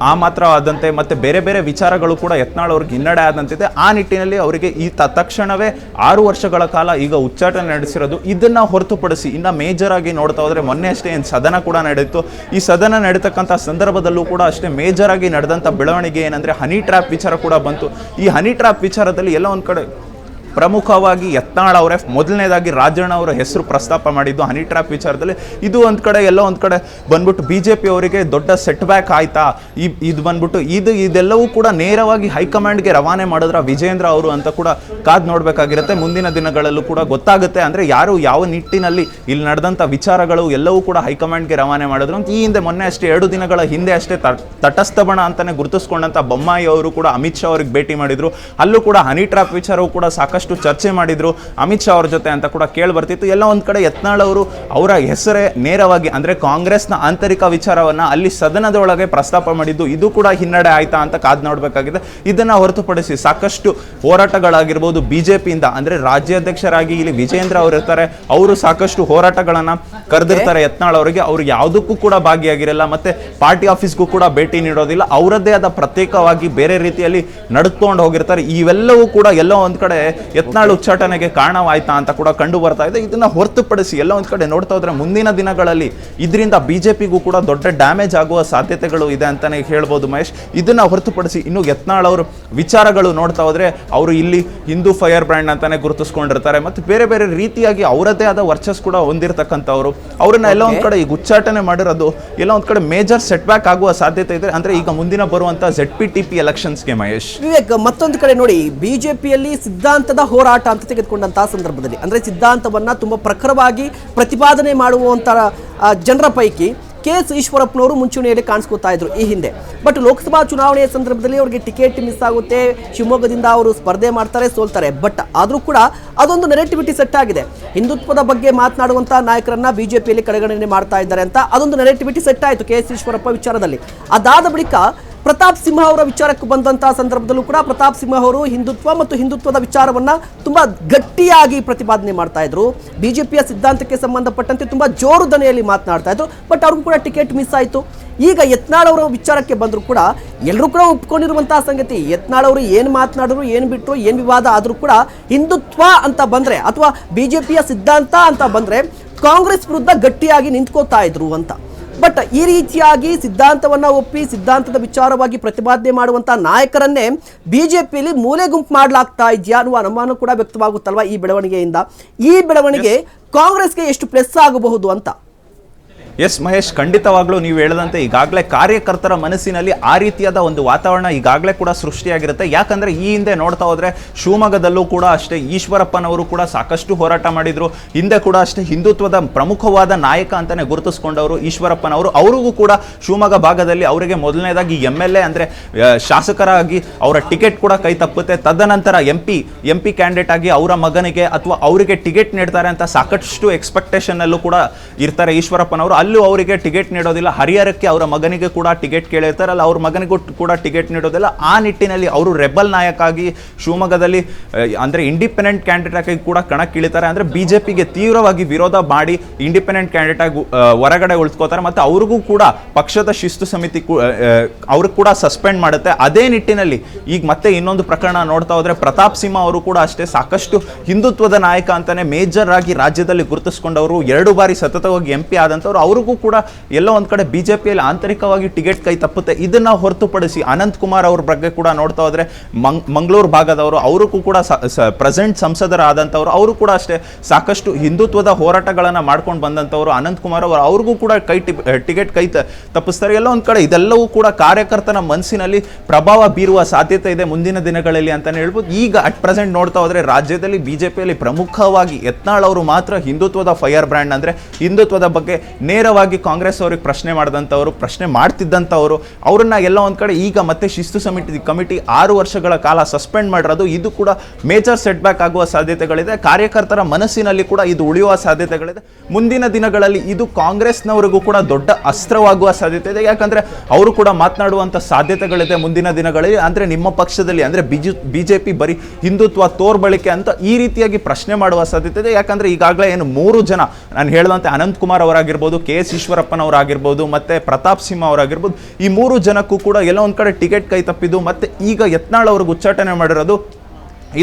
ಆ ಮಾತ್ರ ಆದಂತೆ ಮತ್ತೆ ಬೇರೆ ಬೇರೆ ವಿಚಾರಗಳು ಕೂಡ ಯತ್ನಾಳ್ ಅವ್ರಿಗೆ ಹಿನ್ನಡೆ ಆದಂತಿದೆ. ಆ ನಿಟ್ಟಿನಲ್ಲಿ ಅವರಿಗೆ ಈ ತಕ್ಷಣವೇ 6 ವರ್ಷಗಳ ಕಾಲ ಈಗ ಉಚ್ಚಾಟನೆ ನಡೆಸಿರೋದು. ಇದನ್ನ ಹೊರತುಪಡಿಸಿ ಇನ್ನ ಮೇಜರ್ ಆಗಿ ನೋಡ್ತಾ ಹೋದ್ರೆ ಮೊನ್ನೆ ಅಷ್ಟೇ ಏನು ಸದನ ಕೂಡ ನಡೆಯಿತು. ಈ ಸದನ ನಡೀತಕ್ಕಂಥ ಸಂದರ್ಭದಲ್ಲೂ ಕೂಡ ಅಷ್ಟೇ ಮೇಜರ್ ಆಗಿ ನಡೆದಂಥ ಬೆಳವಣಿಗೆ ಏನಂದ್ರೆ ಹನಿ ಟ್ರ್ಯಾಪ್ ವಿಚಾರ ಕೂಡ ಬಂತು. ಈ ಹನಿ ಟ್ರ್ಯಾಪ್ ವಿಚಾರದಲ್ಲಿ ಎಲ್ಲ ಒಂದ್ ಕಡೆ ಪ್ರಮುಖವಾಗಿ ಯತ್ನಾಳ್ ಅವರೇ ಮೊದಲನೇದಾಗಿ ರಾಜಣ್ಣ ಅವರ ಹೆಸರು ಪ್ರಸ್ತಾಪ ಮಾಡಿದ್ದು ಹನಿ ಟ್ರ್ಯಾಪ್ ವಿಚಾರದಲ್ಲಿ. ಇದು ಒಂದು ಕಡೆ ಎಲ್ಲೋ ಒಂದು ಕಡೆ ಬಂದ್ಬಿಟ್ಟು ಬಿಜೆಪಿ ಅವರಿಗೆ ದೊಡ್ಡ ಸೆಟ್ ಬ್ಯಾಕ್ ಆಯ್ತಾ, ಇದು ಬಂದ್ಬಿಟ್ಟು ಇದೆಲ್ಲವೂ ಕೂಡ ನೇರವಾಗಿ ಹೈಕಮಾಂಡ್ಗೆ ರವಾನೆ ಮಾಡಿದ್ರ ವಿಜೇಂದ್ರ ಅವರು ಅಂತ ಕೂಡ ಕಾದ್ ನೋಡ್ಬೇಕಾಗಿರುತ್ತೆ. ಮುಂದಿನ ದಿನಗಳಲ್ಲೂ ಕೂಡ ಗೊತ್ತಾಗುತ್ತೆ ಅಂದ್ರೆ ಯಾರು ಯಾವ ನಿಟ್ಟಿನಲ್ಲಿ ಇಲ್ಲಿ ನಡೆದಂತ ವಿಚಾರಗಳು ಎಲ್ಲವೂ ಕೂಡ ಹೈಕಮಾಂಡ್ಗೆ ರವಾನೆ ಮಾಡಿದ್ರು ಅಂತ. ಈ ಹಿಂದೆ ಮೊನ್ನೆ ಅಷ್ಟೇ 2 ದಿನಗಳ ಹಿಂದೆ ಅಷ್ಟೇ ತಟಸ್ಥ ಬಣ ಅಂತಾನೆ ಗುರುತಿಸ್ಕೊಂಡಂತ ಬೊಮ್ಮಾಯಿ ಅವರು ಕೂಡ ಅಮಿತ್ ಶಾ ಅವರಿಗೆ ಭೇಟಿ ಮಾಡಿದ್ರು. ಅಲ್ಲೂ ಕೂಡ ಹನಿ ಟ್ರ್ಯಾಪ್ ವಿಚಾರವೂ ಕೂಡ ಸಾಕಷ್ಟು ಚರ್ಚೆ ಮಾಡಿದ್ರು ಅಮಿತ್ ಶಾ ಅವ್ರ ಜೊತೆ ಅಂತ ಕೂಡ ಕೇಳಿ ಬರ್ತಿತ್ತು. ಎಲ್ಲ ಒಂದ್ ಕಡೆ ಯತ್ನಾಳ್ ಅವರು ಅವರ ಹೆಸರೇ ನೇರವಾಗಿ ಅಂದ್ರೆ ಕಾಂಗ್ರೆಸ್ನ ಆಂತರಿಕ ವಿಚಾರವನ್ನ ಅಲ್ಲಿ ಸದನದೊಳಗೆ ಪ್ರಸ್ತಾಪ ಮಾಡಿದ್ದು ಇದು ಕೂಡ ಹಿನ್ನಡೆ ಆಯ್ತಾ ಅಂತ ಕಾದ್ ನೋಡ್ಬೇಕಾಗಿದೆ. ಇದನ್ನ ಹೊರತುಪಡಿಸಿ ಸಾಕಷ್ಟು ಹೋರಾಟಗಳಾಗಿರ್ಬೋದು ಬಿಜೆಪಿಯಿಂದ, ಅಂದ್ರೆ ರಾಜ್ಯಾಧ್ಯಕ್ಷರಾಗಿ ಇಲ್ಲಿ ವಿಜೇಂದ್ರ ಅವರು ಇರ್ತಾರೆ, ಅವರು ಸಾಕಷ್ಟು ಹೋರಾಟಗಳನ್ನ ಕರೆದಿರ್ತಾರೆ ಯತ್ನಾಳ್ ಅವರಿಗೆ. ಅವ್ರು ಯಾವುದಕ್ಕೂ ಕೂಡ ಭಾಗಿಯಾಗಿರಲ್ಲ, ಮತ್ತೆ ಪಾರ್ಟಿ ಆಫೀಸ್ಗೂ ಕೂಡ ಭೇಟಿ ನೀಡೋದಿಲ್ಲ, ಅವರದ್ದೇ ಆದ ಪ್ರತ್ಯೇಕವಾಗಿ ಬೇರೆ ರೀತಿಯಲ್ಲಿ ನಡೆದುಕೊಂಡು ಹೋಗಿರ್ತಾರೆ. ಇವೆಲ್ಲವೂ ಕೂಡ ಎಲ್ಲೋ ಒಂದ್ ಕಡೆ ಯತ್ನಾಳ್ ಉಚ್ಚಾಟನೆಗೆ ಕಾರಣವಾಯ್ತಾ ಅಂತ ಕೂಡ ಕಂಡು ಬರ್ತಾ ಇದೆ. ಇದನ್ನ ಹೊರತುಪಡಿಸಿ ಎಲ್ಲ ಒಂದ್ ಕಡೆ ನೋಡ್ತಾ ಹೋದ್ರೆ ಮುಂದಿನ ದಿನಗಳಲ್ಲಿ ಇದರಿಂದ ಬಿಜೆಪಿಗೂ ಕೂಡ ದೊಡ್ಡ ಡ್ಯಾಮೇಜ್ ಆಗುವ ಸಾಧ್ಯತೆಗಳು ಇದೆ ಅಂತಾನೆ ಹೇಳ್ಬೋದು ಮಹೇಶ್. ಇದನ್ನ ಹೊರತುಪಡಿಸಿ ಇನ್ನು ಯತ್ನಾಳ್ ಅವರು ವಿಚಾರಗಳು ನೋಡ್ತಾ ಹೋದ್ರೆ ಅವರು ಇಲ್ಲಿ ಹಿಂದೂ ಫೈರ್ ಬ್ರ್ಯಾಂಡ್ ಅಂತಾನೆ ಗುರುತಿಸ್ಕೊಂಡಿರ್ತಾರೆ, ಮತ್ತೆ ಬೇರೆ ಬೇರೆ ರೀತಿಯಾಗಿ ಅವರದ್ದೇ ಆದ ವರ್ಚಸ್ ಕೂಡ ಹೊಂದಿರತಕ್ಕಂಥವ್ರು. ಅವ್ರನ್ನ ಎಲ್ಲ ಒಂದ್ ಕಡೆ ಈಗ ಉಚ್ಚಾಟನೆ ಮಾಡಿರೋದು ಎಲ್ಲ ಒಂದ್ ಕಡೆ ಮೇಜರ್ ಸೆಟ್ ಬ್ಯಾಕ್ ಆಗುವ ಸಾಧ್ಯತೆ ಇದೆ. ಅಂದ್ರೆ ಈಗ ಮುಂದಿನ ಬರುವಂತ ZPTP ಎಲೆಕ್ಷನ್ಸ್ಗೆ ಮಹೇಶ್. ವಿವೇಕ್, ಮತ್ತೊಂದು ಕಡೆ ನೋಡಿ, ಬಿಜೆಪಿಯಲ್ಲಿ ಸಿದ್ಧಾಂತದ ಹೋರಾಟ ಅಂತ ತೆಗೆದುಕೊಂಡಂತಹ ಸಂದರ್ಭದಲ್ಲಿ ಅಂದ್ರೆ ಸಿದ್ಧಾಂತವನ್ನ ತುಂಬಾ ಪ್ರಖರವಾಗಿ ಪ್ರತಿಪಾದನೆ ಮಾಡುವಂತ ಜನರ ಪೈಕಿ KS ಈಶ್ವರಪ್ಪನವರು ಮುಂಚೂಣಿಯಲ್ಲಿ ಕಾಣಿಸ್ಕೊತಾ ಇದ್ರು ಈ ಹಿಂದೆ. ಬಟ್ ಲೋಕಸಭಾ ಚುನಾವಣೆಯ ಸಂದರ್ಭದಲ್ಲಿ ಅವರಿಗೆ ಟಿಕೆಟ್ ಮಿಸ್ ಆಗುತ್ತೆ, ಶಿವಮೊಗ್ಗದಿಂದ ಅವರು ಸ್ಪರ್ಧೆ ಮಾಡ್ತಾರೆ, ಸೋಲ್ತಾರೆ. ಬಟ್ ಆದ್ರೂ ಕೂಡ ಅದೊಂದು ನೆರೆಟಿವಿಟಿ ಸೆಟ್ ಆಗಿದೆ. ಹಿಂದುತ್ವದ ಬಗ್ಗೆ ಮಾತನಾಡುವಂತಹ ನಾಯಕರನ್ನ ಬಿಜೆಪಿಯಲ್ಲಿ ಕಡೆಗಣನೆ ಮಾಡ್ತಾ ಇದ್ದಾರೆ ಅಂತ ಅದೊಂದು ನೆರೆಟಿವಿಟಿ ಸೆಟ್ ಆಯಿತು KS ಈಶ್ವರಪ್ಪ ವಿಚಾರದಲ್ಲಿ. ಅದಾದ ಬಳಿಕ ಪ್ರತಾಪ್ ಸಿಂಹ ಅವರ ವಿಚಾರಕ್ಕೆ ಬಂದಂತಹ ಸಂದರ್ಭದಲ್ಲೂ ಕೂಡ ಪ್ರತಾಪ್ ಸಿಂಹ ಅವರು ಹಿಂದುತ್ವ ಮತ್ತು ಹಿಂದುತ್ವದ ವಿಚಾರವನ್ನ ತುಂಬಾ ಗಟ್ಟಿಯಾಗಿ ಪ್ರತಿಪಾದನೆ ಮಾಡ್ತಾ ಇದ್ರು. ಬಿಜೆಪಿಯ ಸಿದ್ಧಾಂತಕ್ಕೆ ಸಂಬಂಧಪಟ್ಟಂತೆ ತುಂಬಾ ಜೋರು ದನಿಯಲ್ಲಿ ಮಾತನಾಡ್ತಾ ಇದ್ರು. ಬಟ್ ಅವ್ರಿಗೂ ಕೂಡ ಟಿಕೆಟ್ ಮಿಸ್ ಆಯಿತು. ಈಗ ಯತ್ನಾಳ್ ಅವರ ವಿಚಾರಕ್ಕೆ ಬಂದರೂ ಕೂಡ ಎಲ್ಲರೂ ಕೂಡ ಒಪ್ಕೊಂಡಿರುವಂತಹ ಸಂಗತಿ, ಯತ್ನಾಳ್ ಅವರು ಏನು ಮಾತನಾಡಿದ್ರು, ಏನು ಬಿಟ್ಟರು, ಏನು ವಿವಾದ ಆದರೂ ಕೂಡ ಹಿಂದುತ್ವ ಅಂತ ಬಂದ್ರೆ ಅಥವಾ ಬಿಜೆಪಿಯ ಸಿದ್ಧಾಂತ ಅಂತ ಬಂದ್ರೆ ಕಾಂಗ್ರೆಸ್ ವಿರುದ್ಧ ಗಟ್ಟಿಯಾಗಿ ನಿಂತ್ಕೋತಾ ಇದ್ರು ಅಂತ. ಬಟ್ ಈ ರೀತಿಯಾಗಿ ಸಿದ್ಧಾಂತವನ್ನ ಒಪ್ಪಿ ಸಿದ್ಧಾಂತದ ವಿಚಾರವಾಗಿ ಪ್ರತಿಪಾದನೆ ಮಾಡುವಂತಹ ನಾಯಕರನ್ನೇ ಬಿಜೆಪಿಯಲ್ಲಿ ಮೂಲೆ ಗುಂಪು ಮಾಡಲಾಗ್ತಾ ಇದೆಯಾ ಅನ್ನುವ ಅನುಮಾನ ಕೂಡ ವ್ಯಕ್ತವಾಗುತ್ತಲ್ವಾ ಈ ಬೆಳವಣಿಗೆಯಿಂದ. ಈ ಬೆಳವಣಿಗೆ ಕಾಂಗ್ರೆಸ್ಗೆ ಎಷ್ಟು ಪ್ಲಸ್ ಆಗಬಹುದು ಅಂತ? ಎಸ್ ಮಹೇಶ್, ಖಂಡಿತವಾಗ್ಲೂ ನೀವು ಹೇಳಿದಂತೆ ಈಗಾಗಲೇ ಕಾರ್ಯಕರ್ತರ ಮನಸ್ಸಿನಲ್ಲಿ ಆ ರೀತಿಯಾದ ಒಂದು ವಾತಾವರಣ ಈಗಾಗಲೇ ಕೂಡ ಸೃಷ್ಟಿಯಾಗಿರುತ್ತೆ. ಯಾಕಂದ್ರೆ ಈ ಹಿಂದೆ ನೋಡ್ತಾ ಹೋದ್ರೆ ಶಿವಮೊಗ್ಗದಲ್ಲೂ ಕೂಡ ಅಷ್ಟೇ ಈಶ್ವರಪ್ಪನವರು ಕೂಡ ಸಾಕಷ್ಟು ಹೋರಾಟ ಮಾಡಿದ್ರು. ಹಿಂದೆ ಕೂಡ ಅಷ್ಟೇ ಹಿಂದುತ್ವದ ಪ್ರಮುಖವಾದ ನಾಯಕ ಅಂತಾನೆ ಗುರುತಿಸ್ಕೊಂಡವರು ಈಶ್ವರಪ್ಪನವರು. ಅವರಿಗೂ ಕೂಡ ಶಿವಮೊಗ್ಗ ಭಾಗದಲ್ಲಿ ಅವರಿಗೆ ಮೊದಲನೇದಾಗಿ MLA ಅಂದ್ರೆ ಶಾಸಕರಾಗಿ ಅವರ ಟಿಕೆಟ್ ಕೂಡ ಕೈ ತಪ್ಪುತ್ತೆ. ತದನಂತರ MP ಕ್ಯಾಂಡಿಡೇಟ್ ಆಗಿ ಅವರ ಮಗನಿಗೆ ಅಥವಾ ಅವರಿಗೆ ಟಿಕೆಟ್ ನೀಡ್ತಾರೆ ಅಂತ ಸಾಕಷ್ಟು ಎಕ್ಸ್ಪೆಕ್ಟೇಷನ್ ಅಲ್ಲೂ ಕೂಡ ಇರ್ತಾರೆ ಈಶ್ವರಪ್ಪನವರು. ಅಲ್ಲೂ ಅವರಿಗೆ ಟಿಕೆಟ್ ನೀಡೋದಿಲ್ಲ. ಹರಿಹರಕ್ಕೆ ಅವರ ಮಗನಿಗೆ ಕೂಡ ಟಿಕೆಟ್ ಕೇಳಿರ್ತಾರಲ್ಲ, ಅವ್ರ ಮಗನಿಗೂ ಕೂಡ ಟಿಕೆಟ್ ನೀಡೋದಿಲ್ಲ. ಆ ನಿಟ್ಟಿನಲ್ಲಿ ಅವರು ರೆಬಲ್ ನಾಯಕ ಆಗಿ ಶಿವಮೊಗ್ಗದಲ್ಲಿ ಅಂದ್ರೆ ಇಂಡಿಪೆಂಡೆಂಟ್ ಕ್ಯಾಂಡಿಡೇಟ್ ಆಗಿ ಕೂಡ ಕಣಕ್ಕಿಳಿತಾರೆ. ಅಂದ್ರೆ ಬಿಜೆಪಿಗೆ ತೀವ್ರವಾಗಿ ವಿರೋಧ ಮಾಡಿ ಇಂಡಿಪೆಂಡೆಂಟ್ ಕ್ಯಾಂಡಿಡೇಟ್ ಆಗಿ ಹೊರಗಡೆ ಉಳಿಸ್ಕೋತಾರೆ. ಮತ್ತೆ ಅವ್ರಿಗೂ ಕೂಡ ಪಕ್ಷದ ಶಿಸ್ತು ಸಮಿತಿ ಅವ್ರಿಗೆ ಕೂಡ ಸಸ್ಪೆಂಡ್ ಮಾಡುತ್ತೆ. ಅದೇ ನಿಟ್ಟಿನಲ್ಲಿ ಈಗ ಮತ್ತೆ ಇನ್ನೊಂದು ಪ್ರಕರಣ ನೋಡ್ತಾ ಹೋದ್ರೆ ಪ್ರತಾಪ್ ಸಿಂಹ ಅವರು ಕೂಡ ಅಷ್ಟೇ ಸಾಕಷ್ಟು ಹಿಂದುತ್ವದ ನಾಯಕ ಅಂತಾನೆ ಮೇಜರ್ ಆಗಿ ರಾಜ್ಯದಲ್ಲಿ ಗುರುತಿಸ್ಕೊಂಡವರು, 2 ಬಾರಿ ಸತತವಾಗಿ MP ಆದಂತವ್ರು. ಅವ್ರಿಗೂ ಕೂಡ ಎಲ್ಲೋ ಒಂದ್ ಕಡೆ ಬಿಜೆಪಿಯಲ್ಲಿ ಆಂತರಿಕವಾಗಿ ಟಿಕೆಟ್ ಕೈ ತಪ್ಪುತ್ತೆ. ಇದನ್ನ ಹೊರತುಪಡಿಸಿ ಅನಂತ್ ಕುಮಾರ್ ಅವ್ರ ಬಗ್ಗೆ ಕೂಡ ನೋಡ್ತಾ ಹೋದ್ರೆ ಮಂಗಳೂರು ಭಾಗದವರು, ಅವ್ರಿಗೂ ಕೂಡ ಪ್ರೆಸೆಂಟ್ ಸಂಸದರಾದಂಥವ್ರು, ಅವರು ಕೂಡ ಅಷ್ಟೇ ಸಾಕಷ್ಟು ಹಿಂದುತ್ವದ ಹೋರಾಟಗಳನ್ನ ಮಾಡ್ಕೊಂಡು ಬಂದಂಥವ್ರು ಅನಂತ್ ಕುಮಾರ್ ಅವರು. ಅವ್ರಿಗೂ ಕೂಡ ಟಿಕೆಟ್ ಕೈ ತಪ್ಪಿಸ್ತಾರೆ. ಎಲ್ಲ ಒಂದ್ ಕಡೆ ಇದೆಲ್ಲವೂ ಕೂಡ ಕಾರ್ಯಕರ್ತನ ಮನಸ್ಸಿನಲ್ಲಿ ಪ್ರಭಾವ ಬೀರುವ ಸಾಧ್ಯತೆ ಇದೆ ಮುಂದಿನ ದಿನಗಳಲ್ಲಿ ಅಂತಾನೆ ಹೇಳ್ಬೋದು. ಈಗ ಅಟ್ ಪ್ರೆಸೆಂಟ್ ನೋಡ್ತಾ ಹೋದ್ರೆ ರಾಜ್ಯದಲ್ಲಿ ಬಿಜೆಪಿಯಲ್ಲಿ ಪ್ರಮುಖವಾಗಿ ಯತ್ನಾಳ್ ಅವರು ಮಾತ್ರ ಹಿಂದುತ್ವದ ಫೈರ್ ಬ್ರ್ಯಾಂಡ್, ಅಂದ್ರೆ ಹಿಂದುತ್ವದ ಬಗ್ಗೆ ನೇರವಾಗಿ ಕಾಂಗ್ರೆಸ್ ಅವ್ರಿಗೆ ಪ್ರಶ್ನೆ ಮಾಡಿದಂಥವ್ರು, ಪ್ರಶ್ನೆ ಮಾಡ್ತಿದ್ದಂಥವ್ರು. ಅವ್ರನ್ನ ಎಲ್ಲ ಒಂದ್ ಕಡೆ ಈಗ ಮತ್ತೆ ಶಿಸ್ತು ಕಮಿಟಿ 6 ವರ್ಷಗಳ ಕಾಲ ಸಸ್ಪೆಂಡ್ ಮಾಡಿರೋದು ಇದು ಕೂಡ ಮೇಜರ್ ಸೆಟ್ ಬ್ಯಾಕ್ ಆಗುವ ಸಾಧ್ಯತೆಗಳಿದೆ. ಕಾರ್ಯಕರ್ತರ ಮನಸ್ಸಿನಲ್ಲಿ ಕೂಡ ಇದು ಉಳಿಯುವ ಸಾಧ್ಯತೆಗಳಿದೆ. ಮುಂದಿನ ದಿನಗಳಲ್ಲಿ ಇದು ಕಾಂಗ್ರೆಸ್ನವರಿಗೂ ಕೂಡ ದೊಡ್ಡ ಅಸ್ತ್ರವಾಗುವ ಸಾಧ್ಯತೆ ಇದೆ. ಯಾಕಂದ್ರೆ ಅವರು ಕೂಡ ಮಾತನಾಡುವಂತ ಸಾಧ್ಯತೆಗಳಿದೆ ಮುಂದಿನ ದಿನಗಳಲ್ಲಿ. ಅಂದ್ರೆ ನಿಮ್ಮ ಪಕ್ಷದಲ್ಲಿ ಅಂದ್ರೆ ಬಿಜೆಪಿ ಬರೀ ಹಿಂದುತ್ವ ತೋರ್ಬಳಿಕೆ ಅಂತ ಈ ರೀತಿಯಾಗಿ ಪ್ರಶ್ನೆ ಮಾಡುವ ಸಾಧ್ಯತೆ ಇದೆ. ಯಾಕಂದ್ರೆ ಈಗಾಗಲೇ ಏನು 3 ಜನ ನಾನು ಹೇಳಿದಂತೆ ಅನಂತ್ ಕುಮಾರ್ ಅವರಾಗಿರ್ಬೋದು, KS ಈಶ್ವರಪ್ಪನವರಾಗಿರ್ಬೋದು, ಮತ್ತೆ ಪ್ರತಾಪ್ ಸಿಂಹ ಅವರಾಗಿರ್ಬೋದು, ಈ 3 ಜನಕ್ಕೂ ಕೂಡ ಎಲ್ಲ ಒಂದ್ ಕಡೆ ಟಿಕೆಟ್ ಕೈ ತಪ್ಪಿದ್ದು. ಮತ್ತೆ ಈಗ ಯತ್ನಾಳ್ ಅವ್ರಿಗೆ ಉಚ್ಚಾಟನೆ ಮಾಡಿರೋದು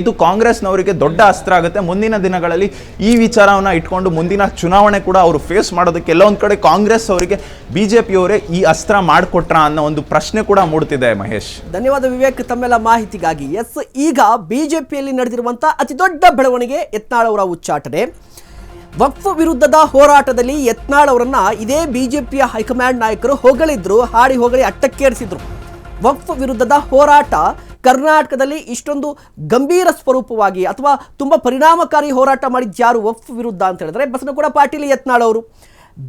ಇದು ಕಾಂಗ್ರೆಸ್ನವರಿಗೆ ದೊಡ್ಡ ಅಸ್ತ್ರ ಆಗುತ್ತೆ. ಮುಂದಿನ ದಿನಗಳಲ್ಲಿ ಈ ವಿಚಾರವನ್ನು ಇಟ್ಕೊಂಡು ಮುಂದಿನ ಚುನಾವಣೆ ಕೂಡ ಅವರು ಫೇಸ್ ಮಾಡೋದಕ್ಕೆ ಎಲ್ಲೊಂದು ಕಡೆ ಕಾಂಗ್ರೆಸ್ ಅವರಿಗೆ ಬಿಜೆಪಿಯವರೇ ಈ ಅಸ್ತ್ರ ಮಾಡಿಕೊಟ್ರ ಅನ್ನೋ ಒಂದು ಪ್ರಶ್ನೆ ಕೂಡ ಮೂಡ್ತಿದೆ. ಮಹೇಶ್, ಧನ್ಯವಾದ ವಿವೇಕ್ ತಮ್ಮೆಲ್ಲ ಮಾಹಿತಿಗಾಗಿ. ಎಸ್, ಈಗ ಬಿಜೆಪಿಯಲ್ಲಿ ನಡೆದಿರುವಂತಹ ಅತಿ ದೊಡ್ಡ ಬೆಳವಣಿಗೆ ಯತ್ನಾಳ್ ಅವರ ಉಚ್ಚಾಟನೆ. ವಕ್ಫ್ ವಿರುದ್ಧದ ಹೋರಾಟದಲ್ಲಿ ಯತ್ನಾಳ್ ಅವರನ್ನ ಇದೇ ಬಿಜೆಪಿಯ ಹೈಕಮಾಂಡ್ ನಾಯಕರು ಹೊಗಳಿದ್ರು, ಹಾಡಿ ಹೊಗಳಿ ಅಟ್ಟಕ್ಕೇರಿಸಿದ್ರು. ವಕ್ಫ್ ವಿರುದ್ಧದ ಹೋರಾಟ ಕರ್ನಾಟಕದಲ್ಲಿ ಇಷ್ಟೊಂದು ಗಂಭೀರ ಸ್ವರೂಪವಾಗಿ ಅಥವಾ ತುಂಬಾ ಪರಿಣಾಮಕಾರಿ ಹೋರಾಟ ಮಾಡಿದ್ಯಾರು ವಕ್ಫ್ ವಿರುದ್ಧ ಅಂತ ಹೇಳಿದ್ರೆ ಬಸನಗೌಡ ಪಾಟೀಲ್ ಯತ್ನಾಳ್ ಅವರು.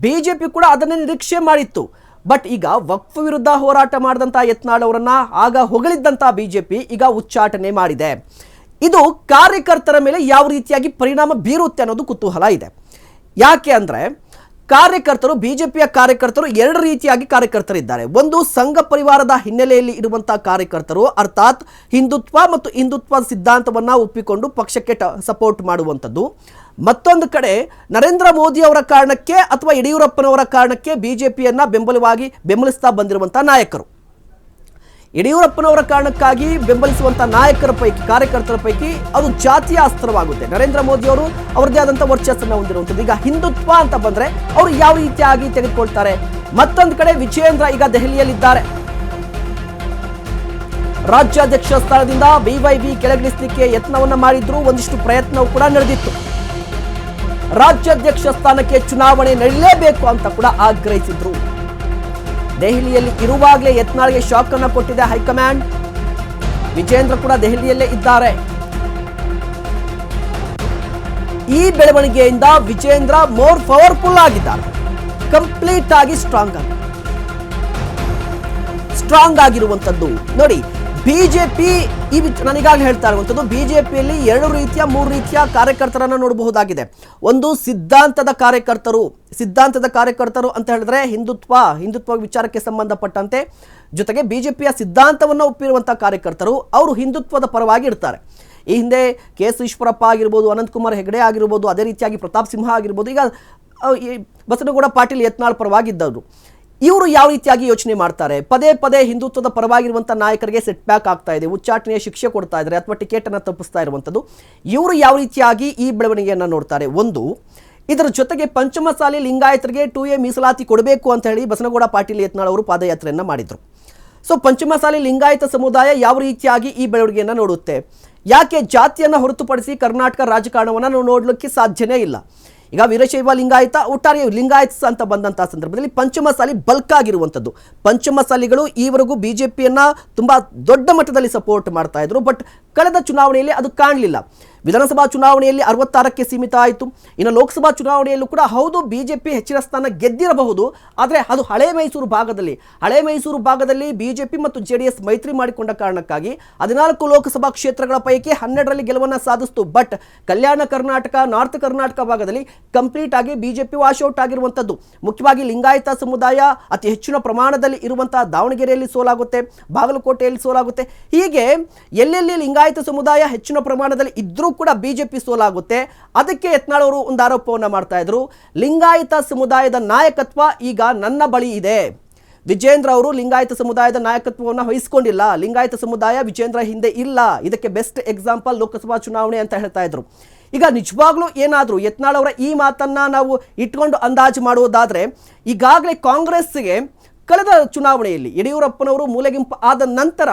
ಬಿಜೆಪಿ ಕೂಡ ಅದನ್ನೇ ನಿರೀಕ್ಷೆ ಮಾಡಿತ್ತು. ಬಟ್ ಈಗ ವಕ್ಫ್ ವಿರುದ್ಧ ಹೋರಾಟ ಮಾಡಿದಂಥ ಯತ್ನಾಳ್ ಅವರನ್ನ ಆಗ ಹೊಗಳಿದ್ದಂಥ ಬಿಜೆಪಿ ಈಗ ಉಚ್ಚಾಟನೆ ಮಾಡಿದೆ. ಇದು ಕಾರ್ಯಕರ್ತರ ಮೇಲೆ ಯಾವ ರೀತಿಯಾಗಿ ಪರಿಣಾಮ ಬೀರುತ್ತೆ ಅನ್ನೋದು ಕುತೂಹಲ ಇದೆ. ಯಾಕೆ ಅಂದರೆ ಕಾರ್ಯಕರ್ತರು, ಬಿಜೆಪಿಯ ಕಾರ್ಯಕರ್ತರು ಎರಡು ರೀತಿಯಾಗಿ ಕಾರ್ಯಕರ್ತರಿದ್ದಾರೆ. ಒಂದು ಸಂಘ ಪರಿವಾರದ ಹಿನ್ನೆಲೆಯಲ್ಲಿ ಇರುವಂತಹ ಕಾರ್ಯಕರ್ತರು, ಅರ್ಥಾತ್ ಹಿಂದುತ್ವ ಮತ್ತು ಹಿಂದುತ್ವ ಸಿದ್ಧಾಂತವನ್ನು ಒಪ್ಪಿಕೊಂಡು ಪಕ್ಷಕ್ಕೆ ಸಪೋರ್ಟ್ ಮಾಡುವಂಥದ್ದು. ಮತ್ತೊಂದು ಕಡೆ ನರೇಂದ್ರ ಮೋದಿ ಅವರ ಕಾರಣಕ್ಕೆ ಅಥವಾ ಯಡಿಯೂರಪ್ಪನವರ ಕಾರಣಕ್ಕೆ ಬಿಜೆಪಿಯನ್ನು ಬೆಂಬಲಿಸ್ತಾ ಬಂದಿರುವಂತಹ ನಾಯಕರು. ಯಡಿಯೂರಪ್ಪನವರ ಕಾರಣಕ್ಕಾಗಿ ಬೆಂಬಲಿಸುವಂಥ ನಾಯಕರ ಪೈಕಿ, ಕಾರ್ಯಕರ್ತರ ಪೈಕಿ ಅದು ಜಾತಿಯ ಅಸ್ತ್ರವಾಗುತ್ತೆ. ನರೇಂದ್ರ ಮೋದಿ ಅವರು ಅವರದೇ ಆದಂಥ ವರ್ಚಸ್ಸನ್ನು ಹೊಂದಿರುವಂಥದ್ದು. ಈಗ ಹಿಂದುತ್ವ ಅಂತ ಬಂದರೆ ಅವರು ಯಾವ ರೀತಿಯಾಗಿ ತೆಗೆದುಕೊಳ್ತಾರೆ? ಮತ್ತೊಂದು ಕಡೆ ವಿಜಯೇಂದ್ರ ಈಗ ದೆಹಲಿಯಲ್ಲಿದ್ದಾರೆ. ರಾಜ್ಯಾಧ್ಯಕ್ಷ ಸ್ಥಾನದಿಂದ ಬಿವೈಬಿ ಕೆಳಗಿಳಿಸಲಿಕ್ಕೆ ಯತ್ನವನ್ನ ಮಾಡಿದ್ರು, ಒಂದಿಷ್ಟು ಪ್ರಯತ್ನವೂ ಕೂಡ ನಡೆದಿತ್ತು. ರಾಜ್ಯಾಧ್ಯಕ್ಷ ಸ್ಥಾನಕ್ಕೆ ಚುನಾವಣೆ ನಡೆಯಲೇಬೇಕು ಅಂತ ಕೂಡ ಆಗ್ರಹಿಸಿದ್ರು. ದೆಹಲಿಯಲ್ಲಿ ಇರುವಾಗಲೇ ಯತ್ನಾಳ್ಗೆ ಶಾಕ್ ಅನ್ನು ಕೊಟ್ಟಿದೆ ಹೈಕಮಾಂಡ್. ವಿಜೇಂದ್ರ ಕೂಡ ದೆಹಲಿಯಲ್ಲೇ ಇದ್ದಾರೆ. ಈ ಬೆಳವಣಿಗೆಯಿಂದ ವಿಜೇಂದ್ರ ಮೋರ್ ಪವರ್ಫುಲ್ ಆಗಿದ್ದಾರೆ, ಕಂಪ್ಲೀಟ್ ಆಗಿ ಸ್ಟ್ರಾಂಗ್ ಆಗಿರುವಂತದ್ದು. ನೋಡಿ, ಬಿಜೆಪಿ ನಾನೀಗಾಗಲೇ ಹೇಳ್ತಾ ಇರುವಂಥದ್ದು, ಬಿಜೆಪಿಯಲ್ಲಿ ಎರಡು ರೀತಿಯ, ಮೂರು ರೀತಿಯ ಕಾರ್ಯಕರ್ತರನ್ನು ನೋಡಬಹುದಾಗಿದೆ. ಒಂದು ಸಿದ್ಧಾಂತದ ಕಾರ್ಯಕರ್ತರು ಅಂತ ಹೇಳಿದ್ರೆ ಹಿಂದುತ್ವ ವಿಚಾರಕ್ಕೆ ಸಂಬಂಧಪಟ್ಟಂತೆ, ಜೊತೆಗೆ ಬಿಜೆಪಿಯ ಸಿದ್ಧಾಂತವನ್ನು ಒಪ್ಪಿರುವಂತಹ ಕಾರ್ಯಕರ್ತರು, ಅವರು ಹಿಂದುತ್ವದ ಪರವಾಗಿ ಇರ್ತಾರೆ. ಈ ಹಿಂದೆ ಕೆ.ಎಸ್. ಈಶ್ವರಪ್ಪ ಆಗಿರ್ಬೋದು, ಅನಂತಕುಮಾರ್ ಹೆಗಡೆ ಆಗಿರ್ಬೋದು, ಅದೇ ರೀತಿಯಾಗಿ ಪ್ರತಾಪ್ ಸಿಂಹ ಆಗಿರ್ಬೋದು, ಈಗ ಬಸನಗೌಡ ಪಾಟೀಲ್ ಯತ್ನಾಳ್ ಪರವಾಗಿದ್ದವರು. ಇವರು ಯಾವ ರೀತಿಯಾಗಿ ಯೋಚನೆ ಮಾಡ್ತಾರೆ? ಪದೇ ಪದೇ ಹಿಂದುತ್ವದ ಪರವಾಗಿರುವಂಥ ನಾಯಕರಿಗೆ ಸೆಟ್ ಬ್ಯಾಕ್ ಆಗ್ತಾ ಇದೆ, ಉಚ್ಚಾಟನೆಯ ಶಿಕ್ಷೆ ಕೊಡ್ತಾ ಇದ್ದಾರೆ ಅಥವಾ ಟಿಕೆಟ್ ಅನ್ನು ತಪ್ಪಿಸ್ತಾ ಇರುವಂಥದ್ದು. ಇವರು ಯಾವ ರೀತಿಯಾಗಿ ಈ ಬೆಳವಣಿಗೆಯನ್ನು ನೋಡ್ತಾರೆ? ಒಂದು, ಇದರ ಜೊತೆಗೆ ಪಂಚಮಸಾಲಿ ಲಿಂಗಾಯತರಿಗೆ 2A ಮೀಸಲಾತಿ ಕೊಡಬೇಕು ಅಂತ ಹೇಳಿ ಬಸನಗೌಡ ಪಾಟೀಲ್ ಯತ್ನಾಳ್ ಅವರು ಪಾದಯಾತ್ರೆಯನ್ನು ಮಾಡಿದರು. ಸೊ ಪಂಚಮಸಾಲಿ ಲಿಂಗಾಯತ ಸಮುದಾಯ ಯಾವ ರೀತಿಯಾಗಿ ಈ ಬೆಳವಣಿಗೆಯನ್ನು ನೋಡುತ್ತೆ? ಯಾಕೆ ಜಾತಿಯನ್ನು ಹೊರತುಪಡಿಸಿ ಕರ್ನಾಟಕ ರಾಜಕಾರಣವನ್ನು ನಾವು ನೋಡಲಿಕ್ಕೆ ಸಾಧ್ಯನೇ ಇಲ್ಲ. ಈಗ ವೀರಶೈವ ಲಿಂಗಾಯತ, ಒಟ್ಟಾರೆ ಲಿಂಗಾಯತ್ಸ್ ಅಂತ ಬಂದಂತಹ ಸಂದರ್ಭದಲ್ಲಿ ಪಂಚಮಸಾಲಿ ಬಲ್ಕ್ ಆಗಿರುವಂಥದ್ದು. ಪಂಚಮಸಾಲಿಗಳು ಈವರೆಗೂ ಬಿಜೆಪಿಯನ್ನು ತುಂಬ ದೊಡ್ಡ ಮಟ್ಟದಲ್ಲಿ ಸಪೋರ್ಟ್ ಮಾಡ್ತಾ ಇದ್ರು. ಬಟ್ ಕಳೆದ ಚುನಾವಣೆಯಲ್ಲಿ ಅದು ಕಾಣಲಿಲ್ಲ. ವಿಧಾನಸಭಾ ಚುನಾವಣೆಯಲ್ಲಿ 66ಕ್ಕೆ ಸೀಮಿತ ಆಯಿತು. ಇನ್ನು ಲೋಕಸಭಾ ಚುನಾವಣೆಯಲ್ಲೂ ಕೂಡ ಹೌದು, ಬಿಜೆಪಿ ಹೆಚ್ಚಿನ ಸ್ಥಾನ ಗೆದ್ದಿರಬಹುದು, ಆದರೆ ಅದು ಹಳೆ ಮೈಸೂರು ಭಾಗದಲ್ಲಿ ಬಿಜೆಪಿ ಮತ್ತು JDS ಮೈತ್ರಿ ಮಾಡಿಕೊಂಡ ಕಾರಣಕ್ಕಾಗಿ 14 ಲೋಕಸಭಾ ಕ್ಷೇತ್ರಗಳ ಪೈಕಿ 12ರಲ್ಲಿ ಗೆಲುವನ್ನು ಸಾಧಿಸಿತು. ಬಟ್ ಕಲ್ಯಾಣ ಕರ್ನಾಟಕ, ನಾರ್ತ್ ಕರ್ನಾಟಕ ಭಾಗದಲ್ಲಿ ಕಂಪ್ಲೀಟ್ ಆಗಿ ಬಿಜೆಪಿ ವಾಶೌಟ್ ಆಗಿರುವಂಥದ್ದು. ಮುಖ್ಯವಾಗಿ ಲಿಂಗಾಯತ ಸಮುದಾಯ ಅತಿ ಹೆಚ್ಚಿನ ಪ್ರಮಾಣದಲ್ಲಿ ಇರುವಂತಹ ದಾವಣಗೆರೆಯಲ್ಲಿ ಸೋಲಾಗುತ್ತೆ, ಬಾಗಲಕೋಟೆಯಲ್ಲಿ ಸೋಲಾಗುತ್ತೆ. ಹೀಗೆ ಎಲ್ಲೆಲ್ಲಿ ಲಿಂಗಾಯತ ಸಮುದಾಯ ಹೆಚ್ಚಿನ ಪ್ರಮಾಣದಲ್ಲಿ ಇದ್ರೂ ಕೂಡ ಬಿಜೆಪಿ ಸೋಲಾಗುತ್ತೆ. ಅದಕ್ಕೆ ಯತ್ನಾಳ್ ಅವರು ಒಂದು ಆರೋಪವನ್ನು ಮಾಡ್ತಾ ಇದ್ರು, ಲಿಂಗಾಯತ ಸಮುದಾಯದ ನಾಯಕತ್ವ ಈಗ ನನ್ನ ಬಳಿ ಇದೆ. ವಿಜೇಂದ್ರ ಅವರು ಲಿಂಗಾಯತ ಸಮುದಾಯದ ನಾಯಕತ್ವವನ್ನು ವಹಿಸಿಕೊಂಡಿಲ್ಲ, ಲಿಂಗಾಯತ ಸಮುದಾಯ ವಿಜೇಂದ್ರ ಹಿಂದೆ ಇಲ್ಲ. ಇದಕ್ಕೆ ಬೆಸ್ಟ್ ಎಕ್ಸಾಂಪಲ್ ಲೋಕಸಭಾ ಚುನಾವಣೆ ಅಂತ ಹೇಳ್ತಾ ಇದ್ರು. ಈಗ ನಿಜವಾಗ್ಲೂ ಏನಾದರೂ ಯತ್ನಾಳ್ ಅವರ ಈ ಮಾತನ್ನ ನಾವು ಇಟ್ಕೊಂಡು ಅಂದಾಜು ಮಾಡುವುದಾದ್ರೆ, ಈಗಾಗಲೇ ಕಾಂಗ್ರೆಸ್ಗೆ ಕಳೆದ ಚುನಾವಣೆಯಲ್ಲಿ ಯಡಿಯೂರಪ್ಪನವರು ಮೂಲೆಗುಂಪು ಆದ ನಂತರ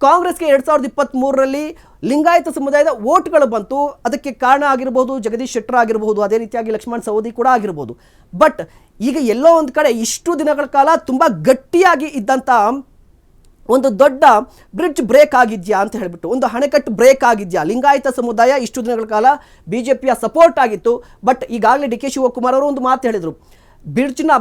ಕಾಂಗ್ರೆಸ್ಗೆ 2023ರಲ್ಲಿ ಲಿಂಗಾಯತ ಸಮುದಾಯದ ವೋಟ್ಗಳು ಬಂತು. ಅದಕ್ಕೆ ಕಾರಣ ಆಗಿರಬಹುದು ಜಗದೀಶ್ ಶೆಟ್ಟರ್ ಆಗಿರಬಹುದು, ಅದೇ ರೀತಿಯಾಗಿ ಲಕ್ಷ್ಮಣ್ ಸವದಿ ಕೂಡ ಆಗಿರಬಹುದು. ಬಟ್ ಈಗ ಎಲ್ಲೋ ಒಂದು ಕಡೆ ಇಷ್ಟು ದಿನಗಳ ಕಾಲ ತುಂಬ ಗಟ್ಟಿಯಾಗಿ ಇದ್ದಂಥ ಒಂದು ದೊಡ್ಡ ಬ್ರಿಡ್ಜ್ ಬ್ರೇಕ್ ಆಗಿದೆಯಾ ಅಂತ ಹೇಳಿಬಿಟ್ಟು, ಒಂದು ಅಣೆಕಟ್ಟು ಬ್ರೇಕ್ ಆಗಿದೆಯಾ? ಲಿಂಗಾಯತ ಸಮುದಾಯ ಇಷ್ಟು ದಿನಗಳ ಕಾಲ ಬಿಜೆಪಿಯ ಸಪೋರ್ಟ್ ಆಗಿತ್ತು. ಬಟ್ ಈಗಾಗಲೇ ಡಿ ಕೆ ಶಿವಕುಮಾರ್ ಅವರು ಒಂದು ಮಾತು ಹೇಳಿದರು, ಬ್ರಿಡ್ಜ್ನ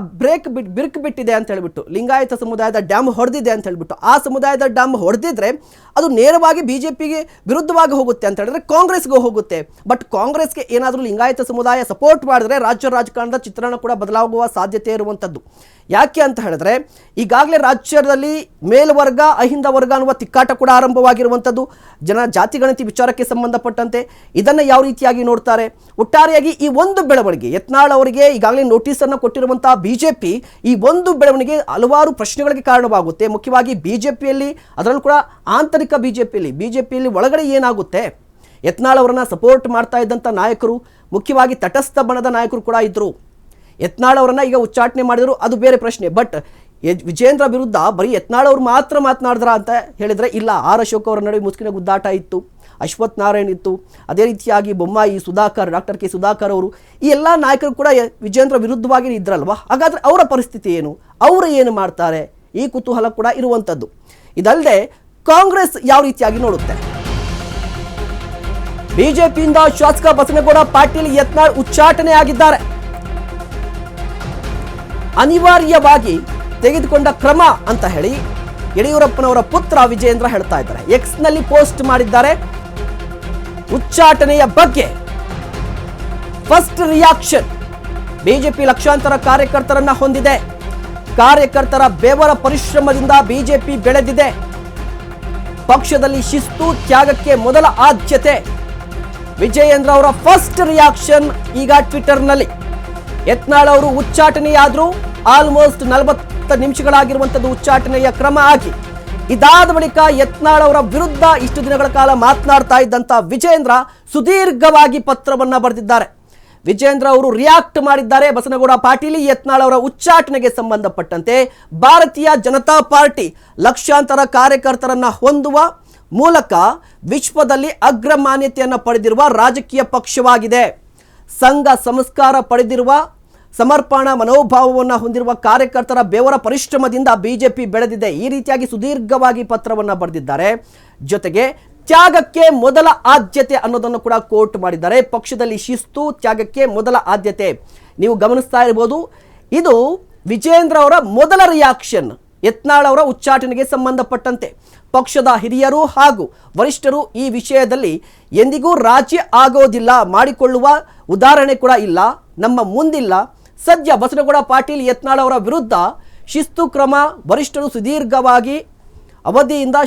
ಬಿರುಕು ಬಿಟ್ಟಿದೆ ಅಂತ ಹೇಳ್ಬಿಟ್ಟು, ಲಿಂಗಾಯತ ಸಮುದಾಯದ ಡ್ಯಾಮ್ ಹೊಡೆದಿದೆ ಅಂತ ಹೇಳ್ಬಿಟ್ಟು. ಆ ಸಮುದಾಯದ ಡ್ಯಾಮ್ ಹೊಡೆದಿದ್ರೆ ಅದು ನೇರವಾಗಿ ಬಿಜೆಪಿಗೆ ವಿರುದ್ಧವಾಗಿ ಹೋಗುತ್ತೆ ಅಂತ ಹೇಳಿದ್ರೆ ಕಾಂಗ್ರೆಸ್ಗೆ ಹೋಗುತ್ತೆ. ಬಟ್ ಕಾಂಗ್ರೆಸ್ಗೆ ಏನಾದರೂ ಲಿಂಗಾಯತ ಸಮುದಾಯ ಸಪೋರ್ಟ್ ಮಾಡಿದ್ರೆ ರಾಜ್ಯ ರಾಜಕಾರಣದ ಚಿತ್ರಣ ಕೂಡ ಬದಲಾಗುವ ಸಾಧ್ಯತೆ ಇರುವಂಥದ್ದು. ಯಾಕೆ ಅಂತ ಹೇಳಿದ್ರೆ ಈಗಾಗಲೇ ರಾಜ್ಯದಲ್ಲಿ ಮೇಲ್ವರ್ಗ ಅಹಿಂದ ವರ್ಗ ಅನ್ನುವ ತಿಕ್ಕಾಟ ಕೂಡ ಆರಂಭವಾಗಿರುವಂಥದ್ದು. ಜಾತಿ ಗಣತಿ ವಿಚಾರಕ್ಕೆ ಸಂಬಂಧಪಟ್ಟಂತೆ ಇದನ್ನು ಯಾವ ರೀತಿಯಾಗಿ ನೋಡ್ತಾರೆ? ಒಟ್ಟಾರೆಯಾಗಿ ಈ ಒಂದು ಬೆಳವಣಿಗೆ, ಯತ್ನಾಳ್ ಅವರಿಗೆ ಈಗಾಗಲೇ ನೋಟಿಸನ್ನು ಕೊಟ್ಟಿರುವಂತಹ ಬಿಜೆಪಿ, ಈ ಒಂದು ಬೆಳವಣಿಗೆ ಹಲವಾರು ಪ್ರಶ್ನೆಗಳಿಗೆ ಕಾರಣವಾಗುತ್ತೆ. ಮುಖ್ಯವಾಗಿ ಬಿಜೆಪಿಯಲ್ಲಿ, ಅದರಲ್ಲೂ ಕೂಡ ಆಂತರಿಕ ಬಿಜೆಪಿಯಲ್ಲಿ ಒಳಗಡೆ ಏನಾಗುತ್ತೆ? ಯತ್ನಾಳ್ ಅವರನ್ನ ಸಪೋರ್ಟ್ ಮಾಡ್ತಾ ಇದ್ದಂಥ ನಾಯಕರು, ಮುಖ್ಯವಾಗಿ ತಟಸ್ಥ ಬಣದ ನಾಯಕರು ಕೂಡ ಇದ್ದರು. ಯತ್ನಾಳ್ ಅವರನ್ನ ಈಗ ಉಚ್ಚಾಟನೆ ಮಾಡಿದ್ರು, ಅದು ಬೇರೆ ಪ್ರಶ್ನೆ. ಬಟ್ ವಿಜೇಂದ್ರ ವಿರುದ್ಧ ಬರೀ ಯತ್ನಾಳ್ ಅವರು ಮಾತ್ರ ಮಾತನಾಡಿದ್ರ ಅಂತ ಹೇಳಿದರೆ ಇಲ್ಲ. ಆರ್ ಅಶೋಕ್ ಅವರ ನಡುವೆ ಮುಸುಕಿನ ಗುದ್ದಾಟ ಇತ್ತು, ಅಶ್ವಥ್ ನಾರಾಯಣ್ ಇತ್ತು, ಅದೇ ರೀತಿಯಾಗಿ ಬೊಮ್ಮಾಯಿ, ಸುಧಾಕರ್, ಡಾಕ್ಟರ್ ಕೆ ಸುಧಾಕರ್ ಅವರು, ಈ ಎಲ್ಲ ನಾಯಕರು ಕೂಡ ವಿಜೇಂದ್ರ ವಿರುದ್ಧವಾಗಿ ಇದ್ರಲ್ವಾ. ಹಾಗಾದರೆ ಅವರ ಪರಿಸ್ಥಿತಿ ಏನು, ಅವರು ಏನು ಮಾಡ್ತಾರೆ, ಈ ಕುತೂಹಲ ಕೂಡ ಇರುವಂಥದ್ದು. ಇದಲ್ಲದೆ ಕಾಂಗ್ರೆಸ್ ಯಾವ ರೀತಿಯಾಗಿ ನೋಡುತ್ತೆ? ಬಿಜೆಪಿಯಿಂದ ಶಾಸಕ ಬಸನಗೌಡ ಪಾಟೀಲ್ ಯತ್ನಾಳ್ ಉಚ್ಚಾಟನೆ ಆಗಿದ್ದಾರೆ. ಅನಿವಾರ್ಯವಾಗಿ ತೆಗೆದುಕೊಂಡ ಕ್ರಮ ಅಂತ ಹೇಳಿ ಯಡಿಯೂರಪ್ಪನವರ ಪುತ್ರ ವಿಜೇಂದ್ರ ಹೇಳ್ತಾ ಇದ್ದಾರೆ. ಎಕ್ಸ್ ನಲ್ಲಿ ಪೋಸ್ಟ್ ಮಾಡಿದ್ದಾರೆ ಉಚ್ಚಾಟನೆಯ ಬಗ್ಗೆ. ಫಸ್ಟ್ ರಿಯಾಕ್ಷನ್, ಬಿಜೆಪಿ ಲಕ್ಷಾಂತರ ಕಾರ್ಯಕರ್ತರನ್ನ ಹೊಂದಿದೆ. ಕಾರ್ಯಕರ್ತರ ಬೆವರ ಪರಿಶ್ರಮದಿಂದ ಬಿಜೆಪಿ ಬೆಳೆದಿದೆ. ಪಕ್ಷದಲ್ಲಿ ಶಿಸ್ತು ತ್ಯಾಗಕ್ಕೆ ಮೊದಲ ಆದ್ಯತೆ. ವಿಜಯೇಂದ್ರ ಅವರ ಫಸ್ಟ್ ರಿಯಾಕ್ಷನ್ ಈಗ ಟ್ವಿಟರ್ನಲ್ಲಿ. ಯತ್ನಾಳ್ ಅವರು ಉಚ್ಚಾಟನೆಯಾದ್ರು ಆಲ್ಮೋಸ್ಟ್ 40 ನಿಮಿಷಗಳಾಗಿರುವಂಥದ್ದು ಉಚ್ಚಾಟನೆಯ ಕ್ರಮ ಆಗಿ. ಇದಾದ ಬಳಿಕ ಯತ್ನಾಳ್ ಅವರ ವಿರುದ್ಧ ಇಷ್ಟು ದಿನಗಳ ಕಾಲ ಮಾತನಾಡ್ತಾ ಇದ್ದಂಥ ವಿಜೇಂದ್ರ ಸುದೀರ್ಘವಾಗಿ ಪತ್ರವನ್ನ ಬರೆದಿದ್ದಾರೆ. ವಿಜೇಂದ್ರ ಅವರು ರಿಯಾಕ್ಟ್ ಮಾಡಿದ್ದಾರೆ. ಬಸನಗೌಡ ಪಾಟೀಲ್ ಯತ್ನಾಳ್ ಅವರ ಉಚ್ಚಾಟನೆಗೆ ಸಂಬಂಧಪಟ್ಟಂತೆ ಭಾರತೀಯ ಜನತಾ ಪಾರ್ಟಿ ಲಕ್ಷಾಂತರ ಕಾರ್ಯಕರ್ತರನ್ನ ಹೊಂದುವ ಮೂಲಕ ವಿಶ್ವದಲ್ಲಿ ಅಗ್ರಮಾನ್ಯತೆಯನ್ನು ಪಡೆದಿರುವ ರಾಜಕೀಯ ಪಕ್ಷವಾಗಿದೆ. ಸಂಘ ಸಂಸ್ಕಾರ ಪಡೆದಿರುವ, ಸಮರ್ಪಣಾ ಮನೋಭಾವವನ್ನು ಹೊಂದಿರುವ ಕಾರ್ಯಕರ್ತರ ಬೆವರ ಪರಿಶ್ರಮದಿಂದ ಬಿಜೆಪಿ ಬೆಳೆದಿದೆ. ಈ ರೀತಿಯಾಗಿ ಸುದೀರ್ಘವಾಗಿ ಪತ್ರವನ್ನು ಬರೆದಿದ್ದಾರೆ. ಜೊತೆಗೆ ತ್ಯಾಗಕ್ಕೆ ಮೊದಲ ಆದ್ಯತೆ ಅನ್ನೋದನ್ನು ಕೂಡ ಕೋಟ್ ಮಾಡಿದ್ದಾರೆ. ಪಕ್ಷದಲ್ಲಿ ಶಿಸ್ತು, ತ್ಯಾಗಕ್ಕೆ ಮೊದಲ ಆದ್ಯತೆ. ನೀವು ಗಮನಿಸ್ತಾ ಇರಬಹುದು, ಇದು ವಿಜೇಂದ್ರ ಅವರ ಮೊದಲ ರಿಯಾಕ್ಷನ್ ಯತ್ನಾಳ್ ಅವರ ಉಚ್ಚಾಟನೆಗೆ ಸಂಬಂಧಪಟ್ಟಂತೆ. ಪಕ್ಷದ ಹಿರಿಯರು ಹಾಗೂ ವರಿಷ್ಠರು ಈ ವಿಷಯದಲ್ಲಿ ಎಂದಿಗೂ ರಾಜಿ ಆಗೋದಿಲ್ಲ, ಮಾಡಿಕೊಳ್ಳುವ ಉದಾಹರಣೆ ಕೂಡ ಇಲ್ಲ, ನಮ್ಮ ಮುಂದಿಲ್ಲ. ಸದ್ಯ ಬಸನಗೌಡ ಪಾಟೀಲ್ ಯತ್ನಾಳ್ ಅವರ ವಿರುದ್ಧ ಶಿಸ್ತು ಕ್ರಮ ವರಿಷ್ಠರು ಸುದೀರ್ಘವಾಗಿ ಅವಧಿಯಿಂದ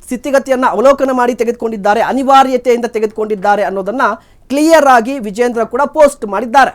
ಸ್ಥಿತಿಗತಿಯನ್ನು ಅವಲೋಕನ ಮಾಡಿ ತೆಗೆದುಕೊಂಡಿದ್ದಾರೆ, ಅನಿವಾರ್ಯತೆಯಿಂದ ತೆಗೆದುಕೊಂಡಿದ್ದಾರೆ ಅನ್ನೋದನ್ನ ಕ್ಲಿಯರ್ ಆಗಿ ವಿಜೇಂದ್ರ ಕೂಡ ಪೋಸ್ಟ್ ಮಾಡಿದ್ದಾರೆ.